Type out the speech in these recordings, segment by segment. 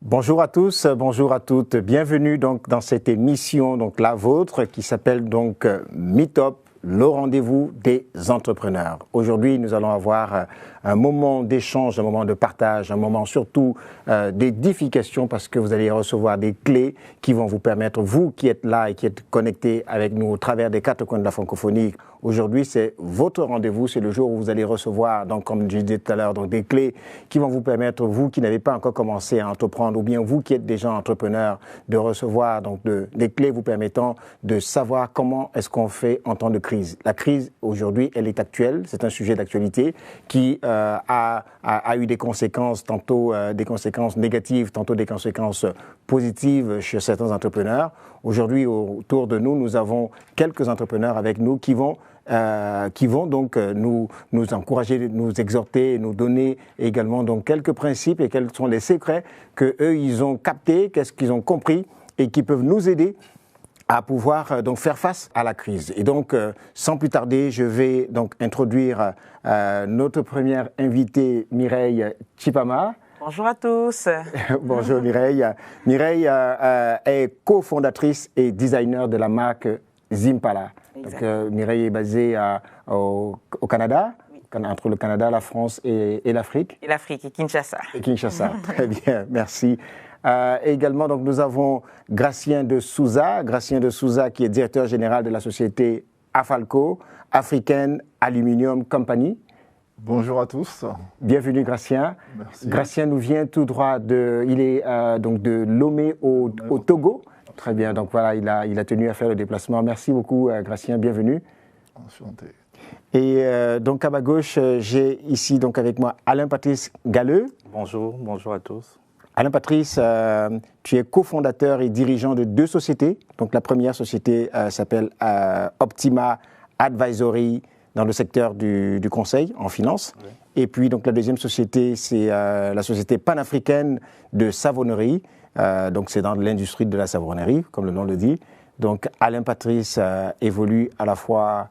Bonjour à tous, bonjour à toutes. Bienvenue donc dans cette émission, donc la vôtre, qui s'appelle donc Meetup, le rendez-vous des entrepreneurs. Aujourd'hui, nous allons avoir un moment d'échange, un moment de partage, un moment surtout d'édification, parce que vous allez recevoir des clés qui vont vous permettre, vous qui êtes là et qui êtes connectés avec nous au travers des quatre coins de la francophonie. Aujourd'hui, c'est votre rendez-vous, c'est le jour où vous allez recevoir, donc, comme je disais tout à l'heure, donc, des clés qui vont vous permettre, vous qui n'avez pas encore commencé à entreprendre, ou bien vous qui êtes déjà entrepreneur, de recevoir donc, des clés vous permettant de savoir comment est-ce qu'on fait en temps de crise. La crise, aujourd'hui, elle est actuelle, c'est un sujet d'actualité qui a eu des conséquences, tantôt des conséquences négatives, tantôt des conséquences positives chez certains entrepreneurs. Aujourd'hui, autour de nous, nous avons quelques entrepreneurs avec nous qui vont donc nous encourager, nous exhorter, nous donner également donc quelques principes et quels sont les secrets que eux ils ont captés, qu'est-ce qu'ils ont compris et qui peuvent nous aider à pouvoir donc faire face à la crise. Et donc, sans plus tarder, je vais donc introduire notre première invitée, Mireille Chipama. Bonjour à tous. Bonjour Mireille. Mireille est cofondatrice et designer de la marque Zimpala. Donc, Mireille est basée au Canada, oui. Entre le Canada, la France et l'Afrique. Et l'Afrique, et Kinshasa. Et Kinshasa, très bien, merci. Également, donc, nous avons Gracien de Souza qui est directeur général de la société Afalco, African Aluminium Company. Bonjour à tous. Bienvenue Gracien. Merci. Gracien nous vient tout droit il est donc de Lomé au Togo. Très bien, donc voilà, il a tenu à faire le déplacement. Merci beaucoup Gracien, bienvenue. Enchanté. Et donc à ma gauche, j'ai ici donc avec moi Alain-Patrice Galleux. Bonjour à tous. Alain-Patrice, tu es cofondateur et dirigeant de deux sociétés. Donc la première société s'appelle Optima Advisory dans le secteur du conseil en finance. Oui. Et puis donc la deuxième société, c'est la société panafricaine de savonnerie. Donc c'est dans l'industrie de la savonnerie, comme le nom le dit. Donc Alain-Patrice évolue à la fois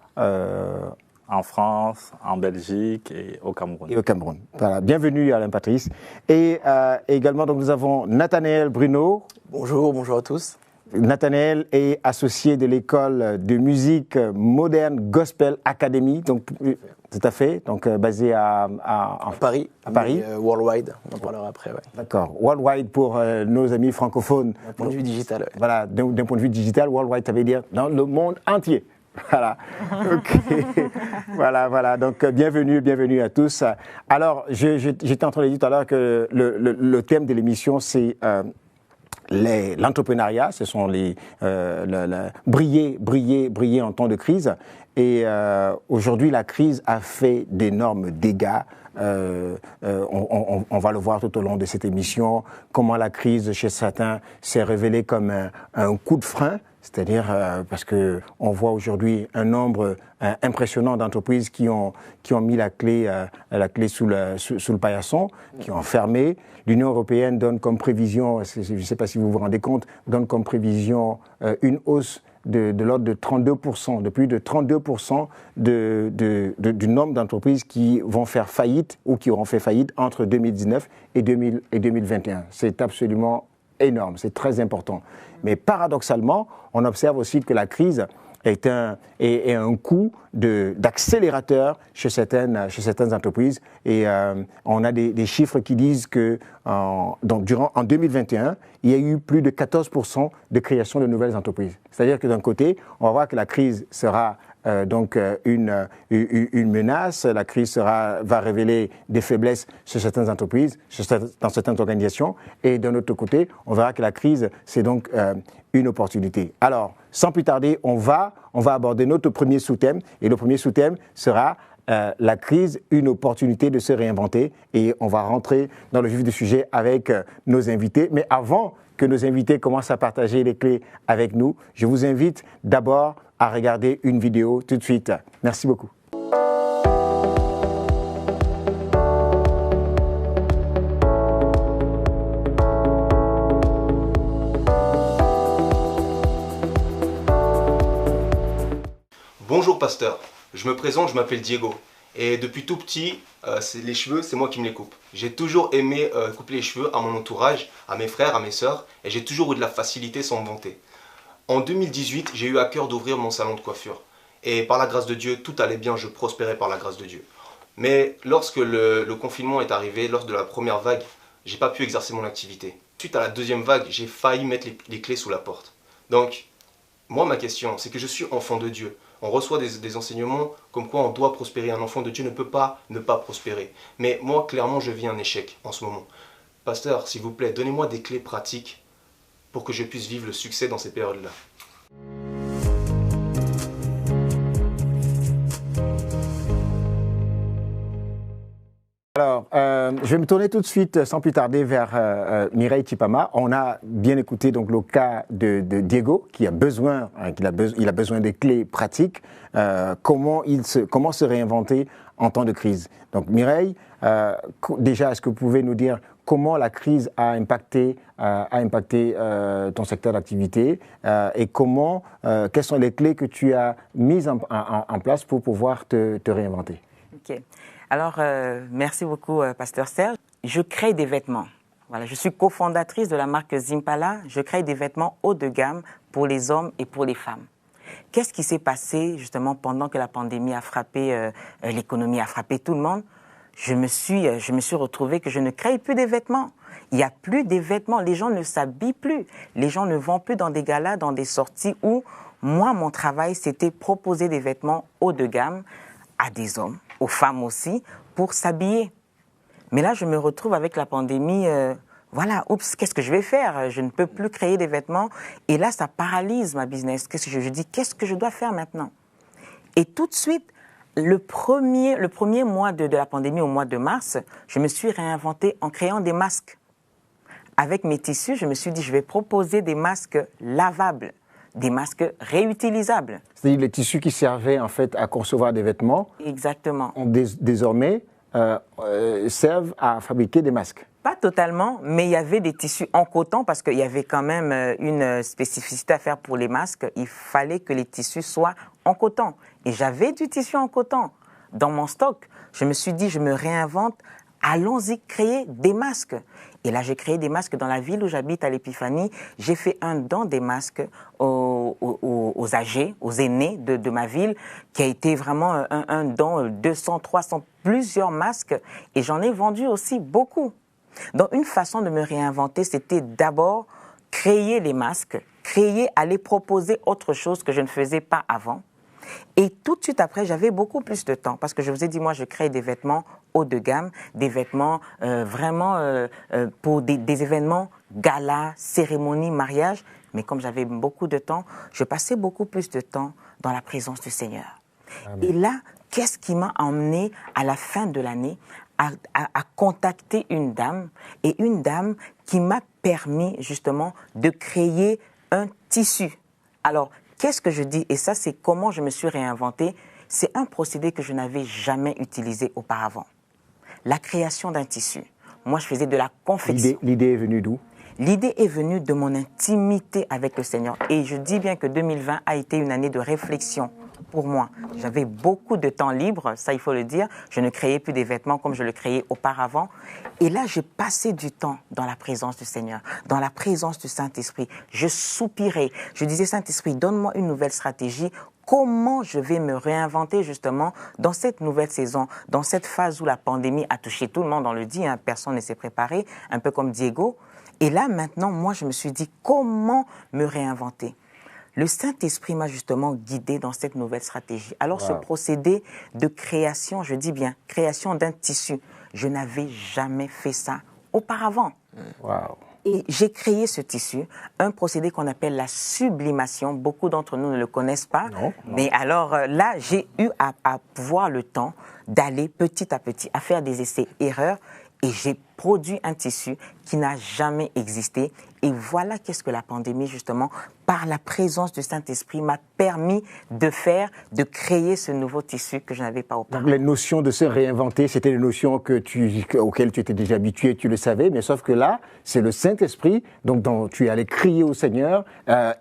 en France, en Belgique et au Cameroun. Voilà, bienvenue Alain-Patrice. Et également donc nous avons Nathanaël Bruno. Bonjour à tous. Nathanaël est associé de l'école de musique moderne Gospel Academy, donc tout à fait, donc basé à Paris. À Paris. Worldwide, on en parlera après. Ouais. D'accord. Worldwide pour nos amis francophones. D'un point de vue digital. Ouais. Voilà, d'un point de vue digital, worldwide, ça veut dire dans le monde entier. Voilà. Ok. voilà. Donc bienvenue à tous. Alors, j'étais en train de dire tout à l'heure que le thème de l'émission, c'est l'entrepreneuriat, ce sont briller en temps de crise. Et aujourd'hui, la crise a fait d'énormes dégâts. On va le voir tout au long de cette émission, comment la crise chez certains s'est révélée comme un coup de frein. C'est-à-dire parce qu'on voit aujourd'hui un nombre impressionnant d'entreprises qui ont mis la clé sous le paillasson, qui ont fermé. L'Union européenne donne comme prévision, je ne sais pas si vous vous rendez compte, donne comme prévision une hausse de l'ordre de 32%, de plus de 32% du nombre d'entreprises qui vont faire faillite ou qui auront fait faillite entre 2019 et 2021. C'est absolument énorme, c'est très important. Mais paradoxalement, on observe aussi que la crise est un coup d'accélérateur chez certaines entreprises. Et on a des chiffres qui disent que en 2021, il y a eu plus de 14% de création de nouvelles entreprises. C'est-à-dire que d'un côté, on va voir que la crise sera une menace, la crise va révéler des faiblesses chez certaines entreprises, dans certaines organisations, et d'un autre côté, on verra que la crise, c'est donc une opportunité. Alors, sans plus tarder, on va aborder notre premier sous-thème, et le premier sous-thème sera la crise, une opportunité de se réinventer, et on va rentrer dans le vif du sujet avec nos invités. Mais avant que nos invités commencent à partager les clés avec nous, je vous invite d'abord à regarder une vidéo tout de suite. Merci beaucoup. Bonjour pasteur, je me présente, je m'appelle Diego Et depuis tout petit, les cheveux, c'est moi qui me les coupe. J'ai toujours aimé couper les cheveux à mon entourage, à mes frères, à mes sœurs, et j'ai toujours eu de la facilité sans me vanter. En 2018, j'ai eu à cœur d'ouvrir mon salon de coiffure. Et par la grâce de Dieu, tout allait bien, je prospérais par la grâce de Dieu. Mais lorsque le confinement est arrivé, lors de la première vague, j'ai pas pu exercer mon activité. Suite à la deuxième vague, j'ai failli mettre les clés sous la porte. Donc, moi, ma question, c'est que je suis enfant de Dieu. On reçoit des enseignements comme quoi on doit prospérer. Un enfant de Dieu ne peut pas ne pas prospérer. Mais moi, clairement, je vis un échec en ce moment. Pasteur, s'il vous plaît, donnez-moi des clés pratiques pour que je puisse vivre le succès dans ces périodes-là. Alors, je vais me tourner tout de suite, sans plus tarder, vers Mireille Chipama. On a bien écouté donc le cas de Diego, qui a besoin, il a besoin des clés pratiques. Comment se réinventer en temps de crise. Donc, Mireille, déjà, est-ce que vous pouvez nous dire comment la crise a impacté ton secteur d'activité et quelles sont les clés que tu as mises en place pour pouvoir te réinventer? Ok. Alors, merci beaucoup, Pasteur Serge. Je crée des vêtements. Voilà, je suis cofondatrice de la marque Zimpala. Je crée des vêtements haut de gamme pour les hommes et pour les femmes. Qu'est-ce qui s'est passé justement pendant que la pandémie a frappé l'économie, a frappé tout le monde? Je me suis retrouvée que je ne crée plus des vêtements. Il n'y a plus des vêtements. Les gens ne s'habillent plus. Les gens ne vont plus dans des galas, dans des sorties où moi, mon travail, c'était proposer des vêtements haut de gamme à des hommes, aux femmes aussi, pour s'habiller. Mais là, je me retrouve avec la pandémie, voilà, oups, qu'est-ce que je vais faire? Je ne peux plus créer des vêtements. Et là, ça paralyse ma business. Je dis, qu'est-ce que je dois faire maintenant? Et tout de suite, le premier mois de la pandémie, au mois de mars, je me suis réinventée en créant des masques. Avec mes tissus, je me suis dit, je vais proposer des masques lavables, des masques réutilisables. C'est-à-dire les tissus qui servaient en fait à concevoir des vêtements. Exactement. Désormais, servent à fabriquer des masques. Pas totalement, mais il y avait des tissus en coton parce qu'il y avait quand même une spécificité à faire pour les masques. Il fallait que les tissus soient en coton. Et j'avais du tissu en coton dans mon stock. Je me suis dit, je me réinvente, allons-y créer des masques. Et là, j'ai créé des masques dans la ville où j'habite, à l'Épiphanie. J'ai fait un don des masques aux âgés, aux aînés de ma ville, qui a été vraiment un don, 200, 300, plusieurs masques. Et j'en ai vendu aussi beaucoup. Donc, une façon de me réinventer, c'était d'abord créer les masques, aller proposer autre chose que je ne faisais pas avant. Et tout de suite après, j'avais beaucoup plus de temps parce que je vous ai dit, moi, je crée des vêtements haut de gamme, des vêtements vraiment pour des événements, galas, cérémonies, mariages. Mais comme j'avais beaucoup de temps, je passais beaucoup plus de temps dans la présence du Seigneur. Amen. Et là, qu'est-ce qui m'a emmené à la fin de l'année à contacter une dame, et une dame qui m'a permis justement de créer un tissu. Alors, qu'est-ce que je dis? Et ça, c'est comment je me suis réinventée. C'est un procédé que je n'avais jamais utilisé auparavant. La création d'un tissu. Moi, je faisais de la confection. L'idée est venue d'où? L'idée est venue de mon intimité avec le Seigneur. Et je dis bien que 2020 a été une année de réflexion pour moi. J'avais beaucoup de temps libre, ça il faut le dire. Je ne créais plus des vêtements comme je le créais auparavant. Et là, j'ai passé du temps dans la présence du Seigneur, dans la présence du Saint-Esprit. Je soupirais. Je disais, Saint-Esprit, donne-moi une nouvelle stratégie. Comment je vais me réinventer justement dans cette nouvelle saison, dans cette phase où la pandémie a touché tout le monde, on le dit, hein, personne ne s'est préparé, un peu comme Diego. Et là, maintenant, moi, je me suis dit, comment me réinventer? Le Saint-Esprit m'a justement guidé dans cette nouvelle stratégie. Alors, ce procédé de création, je dis bien, création d'un tissu, je n'avais jamais fait ça auparavant. Wow. Et j'ai créé ce tissu, un procédé qu'on appelle la sublimation. Beaucoup d'entre nous ne le connaissent pas. Non. Mais alors là, j'ai eu à avoir le temps d'aller petit à petit, à faire des essais-erreurs. Et j'ai produit un tissu qui n'a jamais existé. Et voilà qu'est-ce que la pandémie, justement, par la présence du Saint-Esprit, m'a permis de créer ce nouveau tissu que je n'avais pas auparavant. Donc les notions de se réinventer, c'était des notions auxquelles tu étais déjà habitué, tu le savais, mais sauf que là, c'est le Saint-Esprit, donc dont tu es allé crier au Seigneur,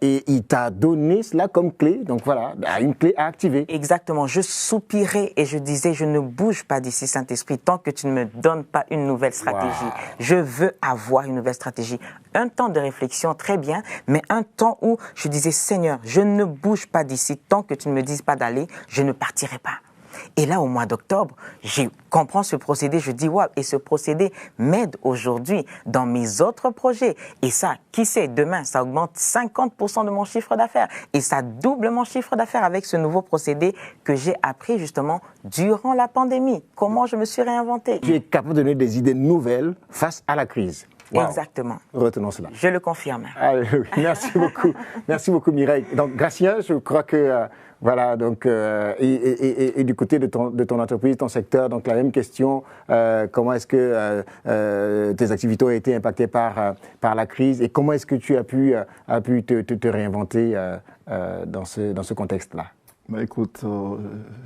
et il t'a donné cela comme clé, donc voilà, une clé à activer. Exactement, je soupirais et je disais, je ne bouge pas d'ici, Saint-Esprit, tant que tu ne me donnes pas une nouvelle stratégie. Wow. Je veux avoir une nouvelle stratégie. Un temps de réflexion, très bien, mais un temps où je disais, Seigneur, je ne bouge pas d'ici, tant que tu ne me dises pas d'aller, je ne partirai pas. Et là, au mois d'octobre, je comprends ce procédé, je dis, waouh, et ce procédé m'aide aujourd'hui dans mes autres projets. Et ça, qui sait, demain, ça augmente 50% de mon chiffre d'affaires. Et ça double mon chiffre d'affaires avec ce nouveau procédé que j'ai appris justement durant la pandémie. Comment je me suis réinventé. Tu es capable de donner des idées nouvelles face à la crise. Wow. Exactement. Retenons cela. Je le confirme. Merci beaucoup. Merci beaucoup, Mireille. Donc, Gratien, je crois que, voilà, donc, et du côté de ton entreprise, ton secteur, donc la même question, comment est-ce que tes activités ont été impactées par la crise et comment est-ce que tu as pu te réinventer dans ce contexte-là? Bah, écoute,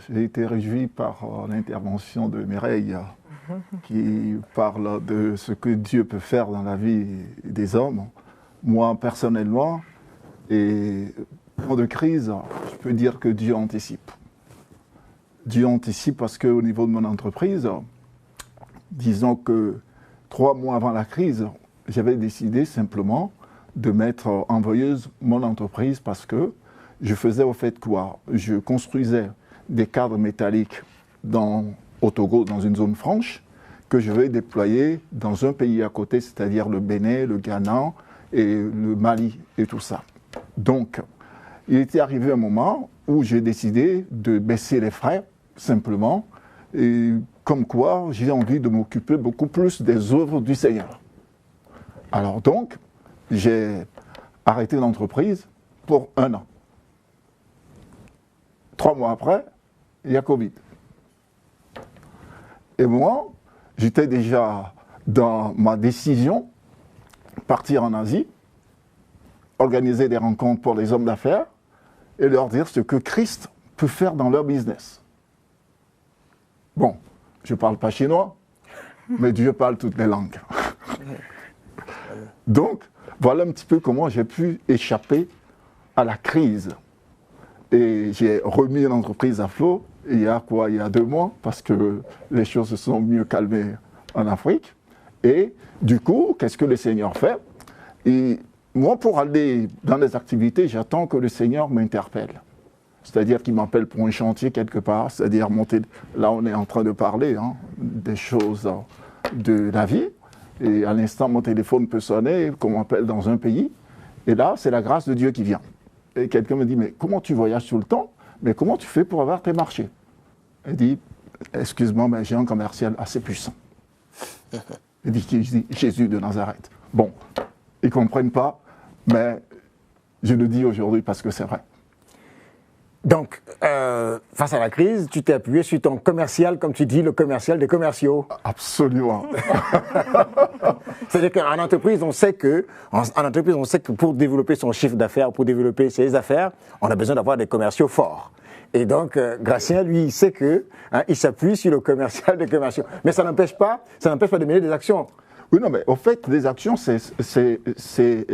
j'ai été réjoui par l'intervention de Mireille qui parle de ce que Dieu peut faire dans la vie des hommes. Moi, personnellement, et pour de crise, je peux dire que Dieu anticipe. Dieu anticipe parce qu'au niveau de mon entreprise, disons que 3 mois avant la crise, j'avais décidé simplement de mettre en veilleuse mon entreprise parce que je faisais au fait quoi? Je construisais des cadres métalliques au Togo, dans une zone franche, que je vais déployer dans un pays à côté, c'est-à-dire le Bénin, le Ghana et le Mali et tout ça. Donc, il était arrivé un moment où j'ai décidé de baisser les frais, simplement, et comme quoi j'ai envie de m'occuper beaucoup plus des œuvres du Seigneur. Alors donc, j'ai arrêté l'entreprise pour 1 an. 3 mois après, il y a Covid. Et moi, j'étais déjà dans ma décision, partir en Asie, organiser des rencontres pour les hommes d'affaires et leur dire ce que Christ peut faire dans leur business. Bon, je ne parle pas chinois, mais Dieu parle toutes les langues. Donc, voilà un petit peu comment j'ai pu échapper à la crise. Et j'ai remis l'entreprise à flot il y a 2 mois, parce que les choses se sont mieux calmées en Afrique. Et du coup, qu'est-ce que le Seigneur fait? Et moi, pour aller dans les activités, j'attends que le Seigneur m'interpelle. C'est-à-dire qu'il m'appelle pour un chantier quelque part, c'est-à-dire monter. Là, on est en train de parler des choses de la vie. Et à l'instant, mon téléphone peut sonner, qu'on m'appelle dans un pays. Et là, c'est la grâce de Dieu qui vient. Et quelqu'un me dit, mais comment tu voyages tout le temps? Mais comment tu fais pour avoir tes marchés? Il dit, excuse-moi, mais j'ai un commercial assez puissant. Il dit, Jésus de Nazareth. Bon, ils ne comprennent pas, mais je le dis aujourd'hui parce que c'est vrai. Donc, face à la crise, tu t'es appuyé sur ton commercial, comme tu dis, le commercial des commerciaux. Absolument. C'est-à-dire qu'en entreprise, on sait que pour développer son chiffre d'affaires, pour développer ses affaires, on a besoin d'avoir des commerciaux forts. Et donc, Gratien, lui, il sait que il s'appuie sur le commercial des commerciaux. Mais ça n'empêche pas de mener des actions. Oui, non, mais au fait, les actions, c'est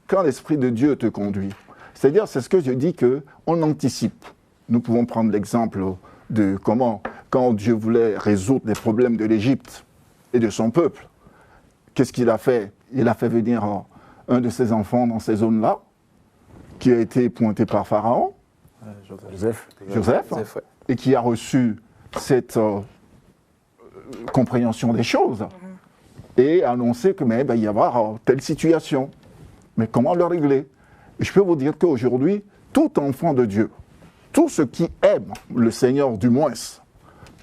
quand l'Esprit de Dieu te conduit. C'est-à-dire, c'est ce que je dis qu'on anticipe. Nous pouvons prendre l'exemple de comment, quand Dieu voulait résoudre les problèmes de l'Égypte et de son peuple, qu'est-ce qu'il a fait? Il a fait venir un de ses enfants dans ces zones-là, qui a été pointé par Pharaon, Joseph, ouais. Et qui a reçu cette compréhension des choses et a annoncé que il va y avoir telle situation. Mais comment le régler? Je peux vous dire qu'aujourd'hui, tout enfant de Dieu, tous ceux qui aiment le Seigneur du moins,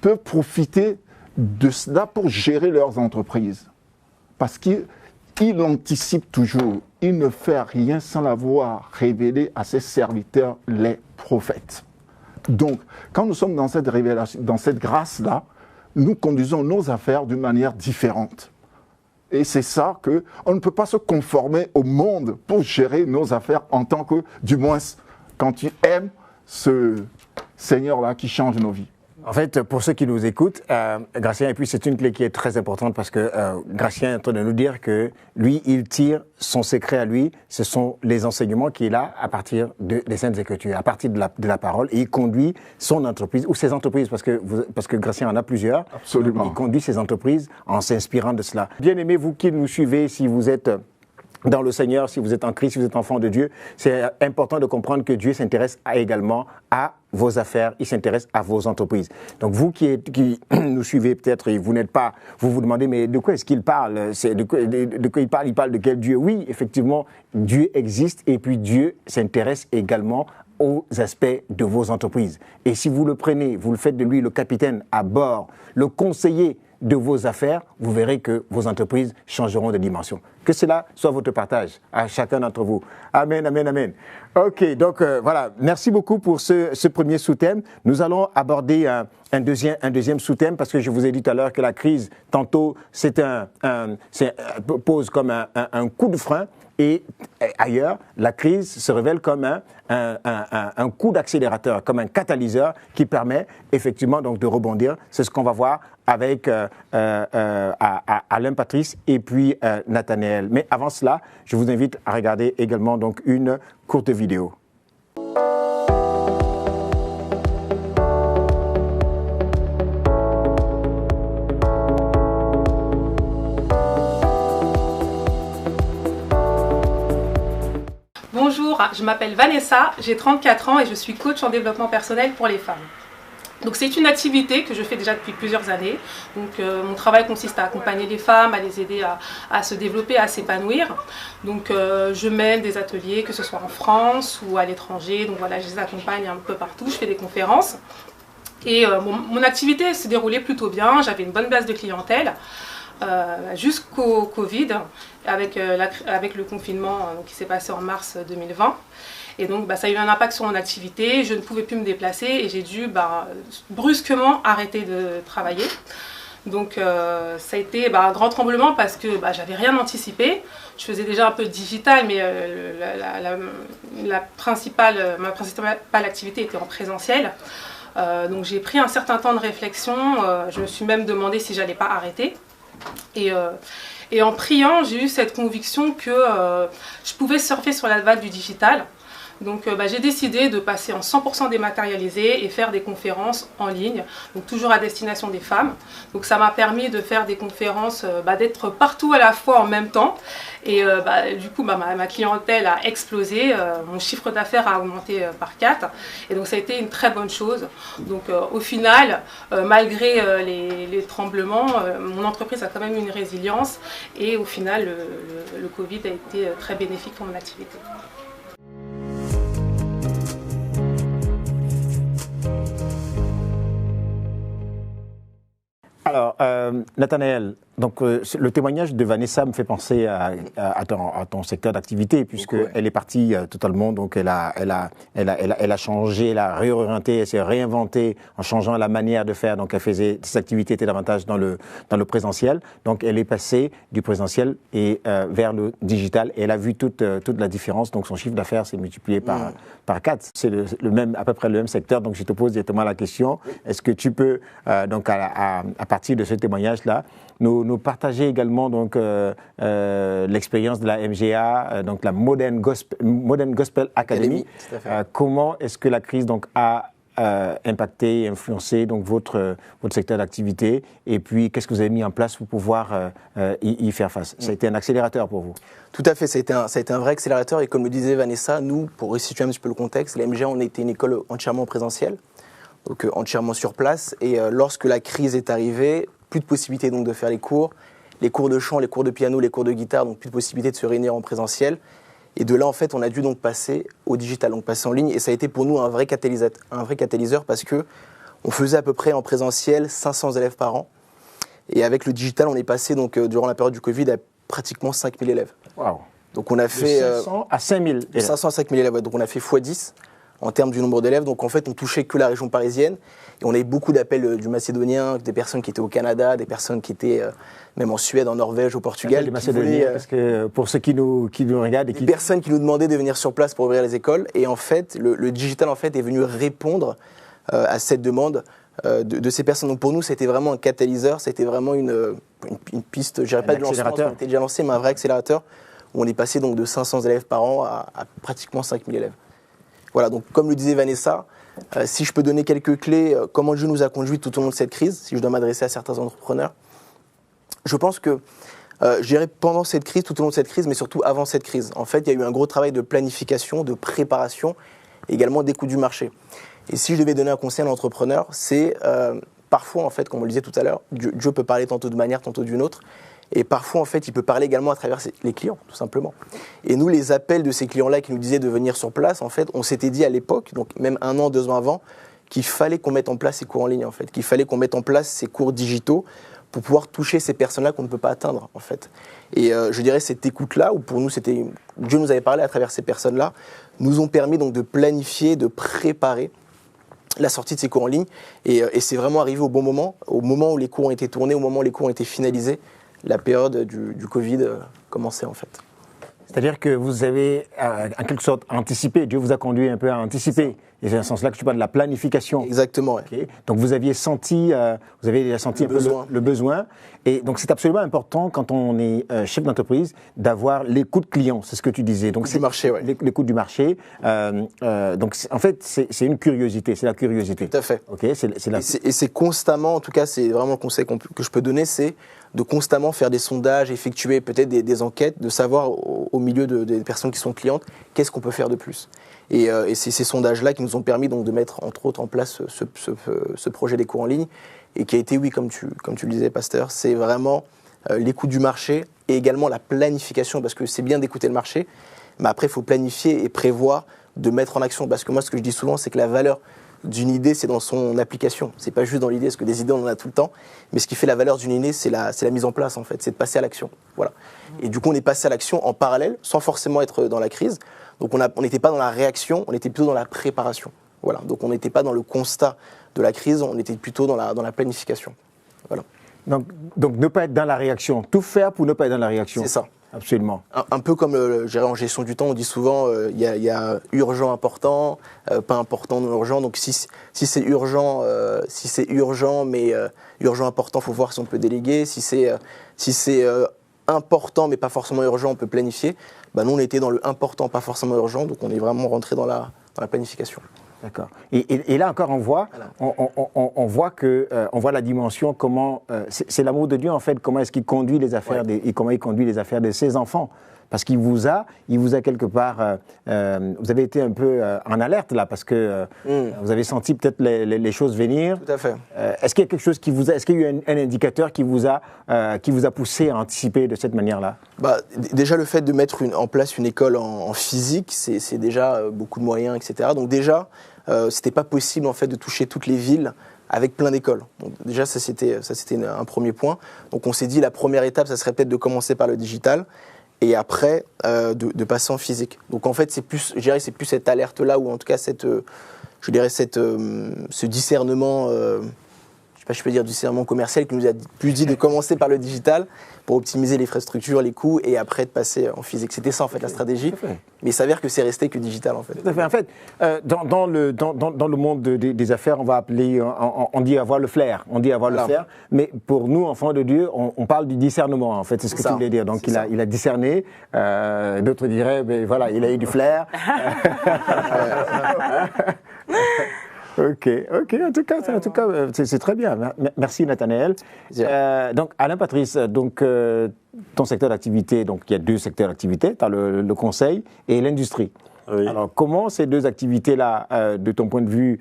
peuvent profiter de cela pour gérer leurs entreprises. Parce qu'il anticipe toujours, il ne fait rien sans l'avoir révélé à ses serviteurs, les prophètes. Donc, quand nous sommes dans cette révélation, dans cette grâce-là, nous conduisons nos affaires d'une manière différente. Et c'est ça qu'on ne peut pas se conformer au monde pour gérer nos affaires en tant que, du moins, quand tu aimes ce Seigneur-là qui change nos vies. En fait, pour ceux qui nous écoutent, Gratien, et puis c'est une clé qui est très importante parce que Gratien est en train de nous dire que lui, il tire son secret à lui, ce sont les enseignements qu'il a à partir des Saintes Écritures, à partir de la parole, et il conduit son entreprise, ou ses entreprises, parce que Gratien en a plusieurs. Absolument. Il conduit ses entreprises en s'inspirant de cela. Bien aimés, vous qui nous suivez, si vous êtes dans le Seigneur, si vous êtes en Christ, si vous êtes enfant de Dieu, c'est important de comprendre que Dieu s'intéresse également à vos affaires, il s'intéresse à vos entreprises. Donc vous qui nous suivez peut-être et vous n'êtes pas, vous vous demandez mais de quoi est-ce qu'il parle? De quoi il parle? Il parle de quel Dieu? Oui, effectivement, Dieu existe et puis Dieu s'intéresse également aux aspects de vos entreprises. Et si vous le prenez, vous le faites de lui le capitaine à bord, le conseiller de vos affaires, vous verrez que vos entreprises changeront de dimension. Que cela soit votre partage à chacun d'entre vous. Amen, amen, amen. Ok, donc voilà, merci beaucoup pour ce premier sous-thème. Nous allons aborder un deuxième sous-thème parce que je vous ai dit tout à l'heure que la crise, tantôt, pose comme un coup de frein. Et ailleurs, la crise se révèle comme un coup d'accélérateur, comme un catalyseur qui permet effectivement donc de rebondir. C'est ce qu'on va voir avec Alain Patrice et puis Nathanaël. Mais avant cela, je vous invite à regarder également donc une courte vidéo. Bonjour, je m'appelle Vanessa, j'ai 34 ans et je suis coach en développement personnel pour les femmes. Donc c'est une activité que je fais déjà depuis plusieurs années. Donc mon travail consiste à accompagner les femmes, à les aider à se développer, à s'épanouir. Donc je mène des ateliers, que ce soit en France ou à l'étranger. Donc voilà, je les accompagne un peu partout, je fais des conférences. Et mon activité se déroulait plutôt bien, j'avais une bonne base de clientèle. Jusqu'au Covid, avec le confinement qui s'est passé en mars 2020. Et donc ça a eu un impact sur mon activité, je ne pouvais plus me déplacer et j'ai dû brusquement arrêter de travailler. Donc ça a été un grand tremblement parce que j'avais rien anticipé. Je faisais déjà un peu de digital, mais ma principale activité était en présentiel. Donc j'ai pris un certain temps de réflexion, je me suis même demandé si j'allais pas arrêter. Et en priant, j'ai eu cette conviction que je pouvais surfer sur la vague du digital. Donc j'ai décidé de passer en 100% dématérialisé et faire des conférences en ligne, donc toujours à destination des femmes. Donc ça m'a permis de faire des conférences, d'être partout à la fois en même temps. Et du coup, ma clientèle a explosé, mon chiffre d'affaires a augmenté par 4. Et donc ça a été une très bonne chose. Donc au final, malgré les tremblements, mon entreprise a quand même eu une résilience. Et au final, le Covid a été très bénéfique pour mon activité. Alors, Nathanaël, donc le témoignage de Vanessa me fait penser à ton secteur d'activité, puisqu'elle est partie totalement, donc elle a changé, elle a réorienté, elle s'est réinventée en changeant la manière de faire. Donc elle faisait ses activités étaient davantage dans le présentiel. Donc elle est passée du présentiel et vers le digital. Et elle a vu toute la différence. Donc son chiffre d'affaires s'est multiplié par 4. C'est à peu près le même secteur. Donc je te pose directement la question. Est-ce que tu peux donc à partir de ce témoignage-là, nous partager également donc l'expérience de la MGA, donc la Modern Gospel Academy. Comment est-ce que la crise donc a impacté et influencé donc votre secteur d'activité, et puis qu'est-ce que vous avez mis en place pour pouvoir y faire face? Ça a été un accélérateur pour vous? Tout à fait, ça a été un vrai accélérateur, et comme le disait Vanessa, nous, pour resituer un petit peu le contexte, la MGA, on était une école entièrement présentielle, donc entièrement sur place, et lorsque la crise est arrivée, plus de possibilités donc de faire les cours de chant, les cours de piano, les cours de guitare, donc plus de possibilités de se réunir en présentiel. Et de là, en fait, on a dû donc passer au digital, donc passer en ligne. Et ça a été pour nous un vrai catalyseur parce que on faisait à peu près en présentiel 500 élèves par an. Et avec le digital, on est passé donc durant la période du Covid à pratiquement 5000 élèves. Wow. Donc on a fait de 500 à 5000 élèves. 500 à 5000 élèves. Donc on a fait x10 en termes du nombre d'élèves. Donc en fait, on touchait que la région parisienne. Et on avait beaucoup d'appels du Macédonien, des personnes qui étaient au Canada, des personnes qui étaient même en Suède, en Norvège, au Portugal. Les Macédoniens, parce que pour ceux qui nous regardent... Des personnes qui nous demandaient de venir sur place pour ouvrir les écoles. Et en fait, le digital en fait, est venu répondre à cette demande de ces personnes. Donc pour nous, c'était vraiment un catalyseur, c'était vraiment une piste, je dirais pas de lancement, on était déjà lancé, mais un vrai accélérateur, où on est passé donc de 500 élèves par an à pratiquement 5000 élèves. Voilà, donc comme le disait Vanessa, si je peux donner quelques clés, comment Dieu nous a conduits tout au long de cette crise, si je dois m'adresser à certains entrepreneurs, je pense que, je dirais pendant cette crise, tout au long de cette crise, mais surtout avant cette crise, en fait, il y a eu un gros travail de planification, de préparation, également d'écoute du marché. Et si je devais donner un conseil à l'entrepreneur, c'est parfois, en fait, comme on le disait tout à l'heure, Dieu peut parler tantôt de manière, tantôt d'une autre. Et parfois, en fait, il peut parler également à travers les clients, tout simplement. Et nous, les appels de ces clients-là qui nous disaient de venir sur place, en fait, on s'était dit à l'époque, donc même 1 an, 2 ans avant, qu'il fallait qu'on mette en place ces cours en ligne, en fait, qu'il fallait qu'on mette en place ces cours digitaux pour pouvoir toucher ces personnes-là qu'on ne peut pas atteindre, en fait. Et je dirais cette écoute-là, où pour nous, Dieu nous avait parlé à travers ces personnes-là, nous ont permis donc de planifier, de préparer la sortie de ces cours en ligne. Et c'est vraiment arrivé au moment où les cours ont été tournés, au moment où les cours ont été finalisés, la période du Covid commençait en fait. C'est-à-dire que vous avez en quelque sorte anticipé, Dieu vous a conduit un peu à anticiper. Et c'est dans ce sens-là que tu parles de la planification. Exactement. Okay. Ouais. Donc vous avez déjà senti le besoin. Et donc c'est absolument important quand on est chef d'entreprise d'avoir l'écoute client, c'est ce que tu disais. Donc c'est marché, ouais. L'écoute du marché. Donc en fait c'est une curiosité, c'est la curiosité. Tout à fait. Okay, Et c'est constamment, en tout cas c'est vraiment le conseil que je peux donner, c'est de constamment faire des sondages, effectuer peut-être des enquêtes, de savoir au milieu des personnes qui sont clientes, qu'est-ce qu'on peut faire de plus. Et c'est ces sondages-là qui nous ont permis donc de mettre entre autres en place ce projet des cours en ligne et qui a été, oui, comme tu le disais, Pasteur, c'est vraiment l'écoute du marché et également la planification, parce que c'est bien d'écouter le marché, mais après il faut planifier et prévoir de mettre en action, parce que moi ce que je dis souvent c'est que la valeur d'une idée, c'est dans son application. C'est pas juste dans l'idée, parce que des idées, on en a tout le temps. Mais ce qui fait la valeur d'une idée, c'est la mise en place, en fait. C'est de passer à l'action. Voilà. Et du coup, on est passé à l'action en parallèle, sans forcément être dans la crise. Donc, on n'était pas dans la réaction, on était plutôt dans la préparation. Voilà. Donc, on n'était pas dans le constat de la crise, on était plutôt dans la planification. Voilà. Donc, ne pas être dans la réaction. Tout faire pour ne pas être dans la réaction. C'est ça. Absolument. Un peu comme en gestion du temps, on dit souvent il y a urgent, important, pas important, non urgent. Donc si c'est urgent, mais urgent, important, faut voir si on peut déléguer. Si c'est important mais pas forcément urgent, on peut planifier. Nous on était dans le important, pas forcément urgent, donc on est vraiment rentré dans la planification. D'accord. Et là encore, on voit la dimension, comment c'est l'amour de Dieu en fait, comment est-ce qu'il conduit les affaires comment il conduit les affaires de ses enfants. Parce qu'il vous a quelque part, vous avez été un peu en alerte là, parce que vous avez senti peut-être les choses venir. Tout à fait. Est-ce qu'il y a quelque chose est-ce qu'il y a eu un indicateur qui vous a poussé à anticiper de cette manière-là? Déjà le fait de mettre en place une école en physique, c'est déjà beaucoup de moyens, etc. Donc déjà, c'était pas possible en fait de toucher toutes les villes avec plein d'écoles. Donc déjà ça c'était un premier point. Donc on s'est dit la première étape, ça serait peut-être de commencer par le digital. Et après, de passer en physique. Donc en fait, c'est plus cette alerte-là, ou en tout cas ce discernement, je sais pas, je peux dire discernement commercial, qui nous a plus dit de commencer par le digital pour optimiser les infrastructures, les coûts, et après de passer en physique. C'était ça en fait la stratégie. Mais il s'avère que c'est resté que digital en fait. Tout à fait. En fait, dans le monde des affaires, on va appeler, on dit avoir le flair. On dit avoir le flair. Mais pour nous, enfants de Dieu, on parle du discernement en fait. C'est ce que tu voulais dire. Donc il a discerné. D'autres diraient, mais voilà, il a eu du flair. Ok. En tout cas, c'est très bien. Merci Nathanaël. Donc Alain Patrice, ton secteur d'activité, donc il y a 2 secteurs d'activité, tu as le conseil et l'industrie. Oui. Alors comment ces 2 activités-là, de ton point de vue,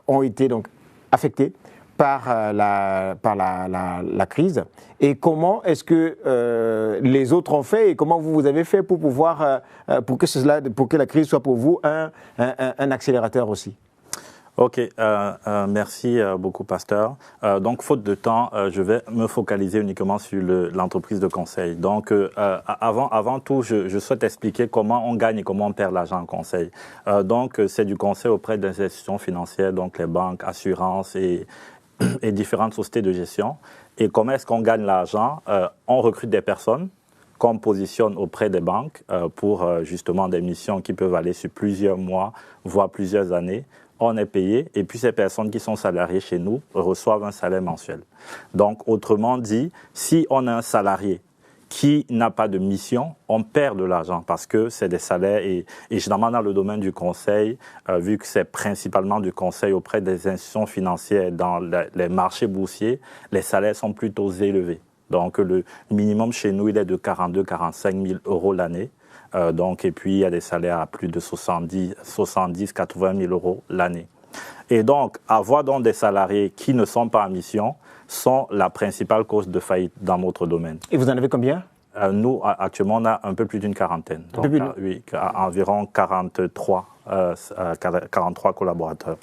ont été donc affectées par la crise, et comment est-ce que les autres ont fait, et comment vous avez fait pour pouvoir pour que la crise soit pour vous un accélérateur aussi? Ok, merci beaucoup, pasteur. Donc, faute de temps, je vais me focaliser uniquement sur l'entreprise de conseil. Donc, avant tout, je souhaite expliquer comment on gagne et comment on perd l'argent en conseil. Donc, c'est du conseil auprès des institutions financières, donc les banques, assurances et différentes sociétés de gestion. Et comment est-ce qu'on gagne l'argent? On recrute des personnes qu'on positionne auprès des banques pour justement des missions qui peuvent aller sur plusieurs mois, voire plusieurs années. On est payé et puis ces personnes qui sont salariées chez nous reçoivent un salaire mensuel. Donc, autrement dit, si on a un salarié qui n'a pas de mission, on perd de l'argent parce que c'est des salaires et généralement dans le domaine du conseil, vu que c'est principalement du conseil auprès des institutions financières dans les marchés boursiers, les salaires sont plutôt élevés. Donc, le minimum chez nous, il est de 42-45 000 euros l'année. Et puis, il y a des salaires à plus de 70-80 000 euros l'année. Et donc, avoir donc des salariés qui ne sont pas en mission sont la principale cause de faillite dans notre domaine. Et vous en avez combien? Nous, actuellement, on a un peu plus d'une quarantaine. Donc, oui, environ 43 collaborateurs.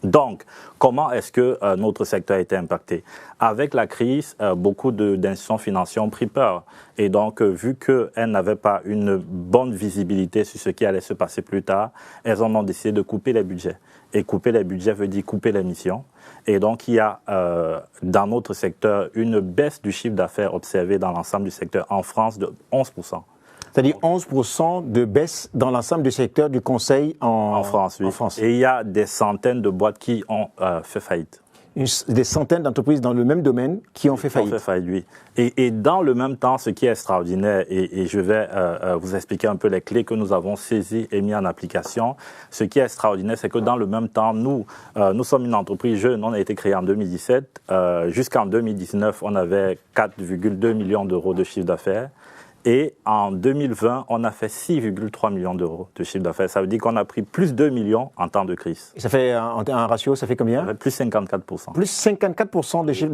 Donc, comment est-ce que notre secteur a été impacté? Avec la crise, beaucoup d'institutions financières ont pris peur. Et donc, vu qu'elles n'avaient pas une bonne visibilité sur ce qui allait se passer plus tard, elles en ont décidé de couper les budgets. Et couper les budgets veut dire couper les missions. Et donc, il y a dans notre secteur une baisse du chiffre d'affaires observée dans l'ensemble du secteur en France de 11%. C'est-à-dire 11% de baisse dans l'ensemble du secteur du conseil en France, oui. En France. Et il y a des centaines de boîtes qui ont fait faillite. Des centaines d'entreprises dans le même domaine qui ont fait faillite. Oui. Et dans le même temps, ce qui est extraordinaire, et je vais vous expliquer un peu les clés que nous avons saisies et mis en application, ce qui est extraordinaire, c'est que dans le même temps, nous sommes une entreprise jeune, on a été créé en 2017. Jusqu'en 2019, on avait 4,2 millions d'euros de chiffre d'affaires. Et en 2020, on a fait 6,3 millions d'euros de chiffre d'affaires. Ça veut dire qu'on a pris plus 2 millions en temps de crise. Et ça fait un ratio, ça fait combien? Plus 54%. Plus 54% de chiffre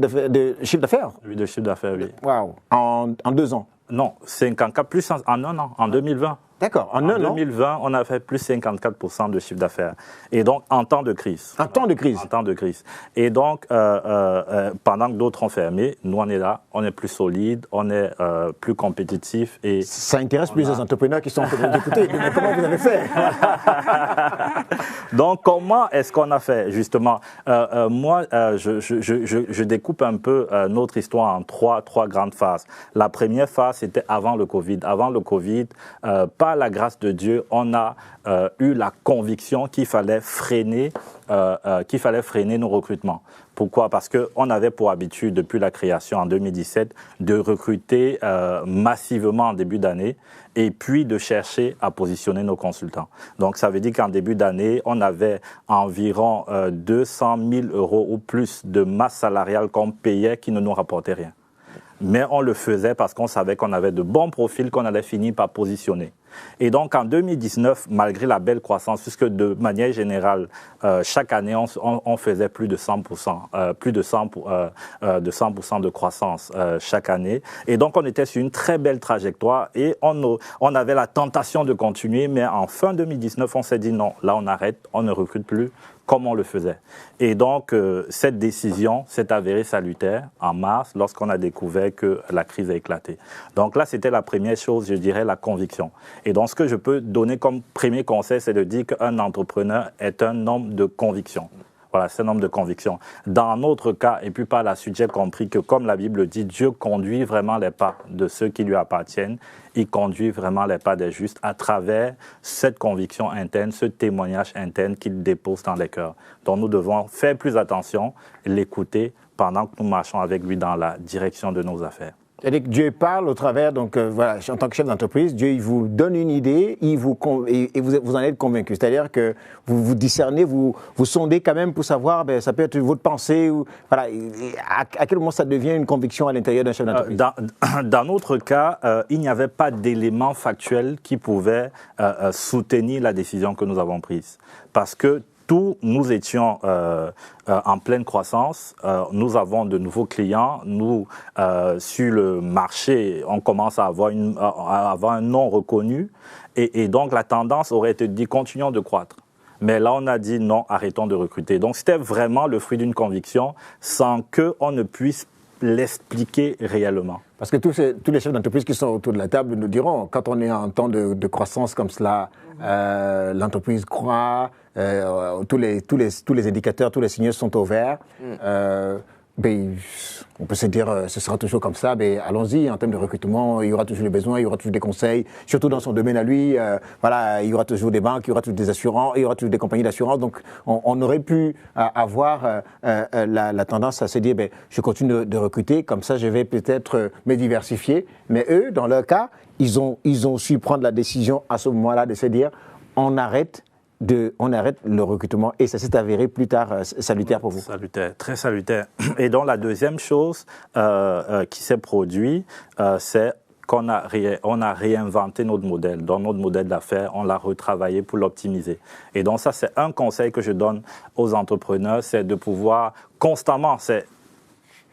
d'affaires? Oui, de chiffre d'affaires, oui. Waouh! En 2 ans? Non, 54, plus en un an, en 2020. D'accord, en un an. En 2020, on a fait plus 54% de chiffre d'affaires. Et donc, en temps de crise. En temps de crise. En temps de crise. Et donc, pendant que d'autres ont fermé, nous, on est là, on est plus solide, on est plus compétitif. Et ça intéresse plus les entrepreneurs qui sont en train d'écouter. Mais comment vous avez fait? Donc, comment est-ce qu'on a fait, justement? Moi, je découpe un peu notre histoire en trois grandes phases. La première phase, c'était avant le Covid. Avant le Covid, par la grâce de Dieu, on a eu la conviction qu'il fallait freiner nos recrutements. Pourquoi? Parce qu'on avait pour habitude, depuis la création en 2017, de recruter massivement en début d'année et puis de chercher à positionner nos consultants. Donc, ça veut dire qu'en début d'année, on avait environ 200 000 euros ou plus de masse salariale qu'on payait qui ne nous rapportait rien. Mais on le faisait parce qu'on savait qu'on avait de bons profils qu'on allait finir par positionner. Et donc, en 2019, malgré la belle croissance, puisque de manière générale, chaque année, on faisait plus de 100%, plus de 100% de croissance chaque année. Et donc, on était sur une très belle trajectoire et on avait la tentation de continuer. Mais en fin 2019, on s'est dit non, là, on arrête, on ne recrute plus comme on le faisait. Et donc, cette décision s'est avérée salutaire en mars, lorsqu'on a découvert que la crise a éclaté. Donc là, c'était la première chose, je dirais, la conviction. Et donc, ce que je peux donner comme premier conseil, c'est de dire qu'un entrepreneur est un homme de conviction. Voilà, c'est un homme de conviction. Dans notre cas, et puis par la suite, j'ai compris que, comme la Bible dit, Dieu conduit vraiment les pas de ceux qui lui appartiennent. Il conduit vraiment les pas des justes à travers cette conviction interne, ce témoignage interne qu'il dépose dans les cœurs. Donc, nous devons faire plus attention, l'écouter pendant que nous marchons avec lui dans la direction de nos affaires. C'est-à-dire que Dieu parle au travers, donc voilà, en tant que chef d'entreprise, Dieu il vous donne une idée, et vous en êtes convaincu. C'est-à-dire que vous discernez, vous sondez quand même pour savoir, ça peut être votre pensée, ou, voilà, à quel moment ça devient une conviction à l'intérieur d'un chef d'entreprise. Dans notre cas, il n'y avait pas d'éléments factuels qui pouvaient soutenir la décision que nous avons prise. Parce que nous étions en pleine croissance, nous avons de nouveaux clients, sur le marché, on commence à avoir un nom reconnu et donc la tendance aurait été de dire continuons de croître. Mais là, on a dit non, arrêtons de recruter. Donc, c'était vraiment le fruit d'une conviction sans qu'on ne puisse l'expliquer réellement. Parce que tous les chefs d'entreprise qui sont autour de la table nous diront, quand on est en temps de croissance comme cela, l'entreprise croît, tous les indicateurs, tous les signaux sont au vert. On peut se dire, ce sera toujours comme ça, mais allons-y, en termes de recrutement, il y aura toujours des besoins, il y aura toujours des conseils, surtout dans son domaine à lui, il y aura toujours des banques, il y aura toujours des assurances, il y aura toujours des compagnies d'assurance, donc on aurait pu avoir la tendance à se dire, je continue de recruter, comme ça je vais peut-être me diversifier, mais eux, dans leur cas, ils ont su prendre la décision à ce moment-là de se dire, on arrête le recrutement et ça s'est avéré plus tard salutaire pour vous. Salutaire, très salutaire. Et donc la deuxième chose qui s'est produite, c'est qu'on a réinventé notre modèle. Dans notre modèle d'affaires, on l'a retravaillé pour l'optimiser. Et donc ça, c'est un conseil que je donne aux entrepreneurs, c'est de pouvoir constamment,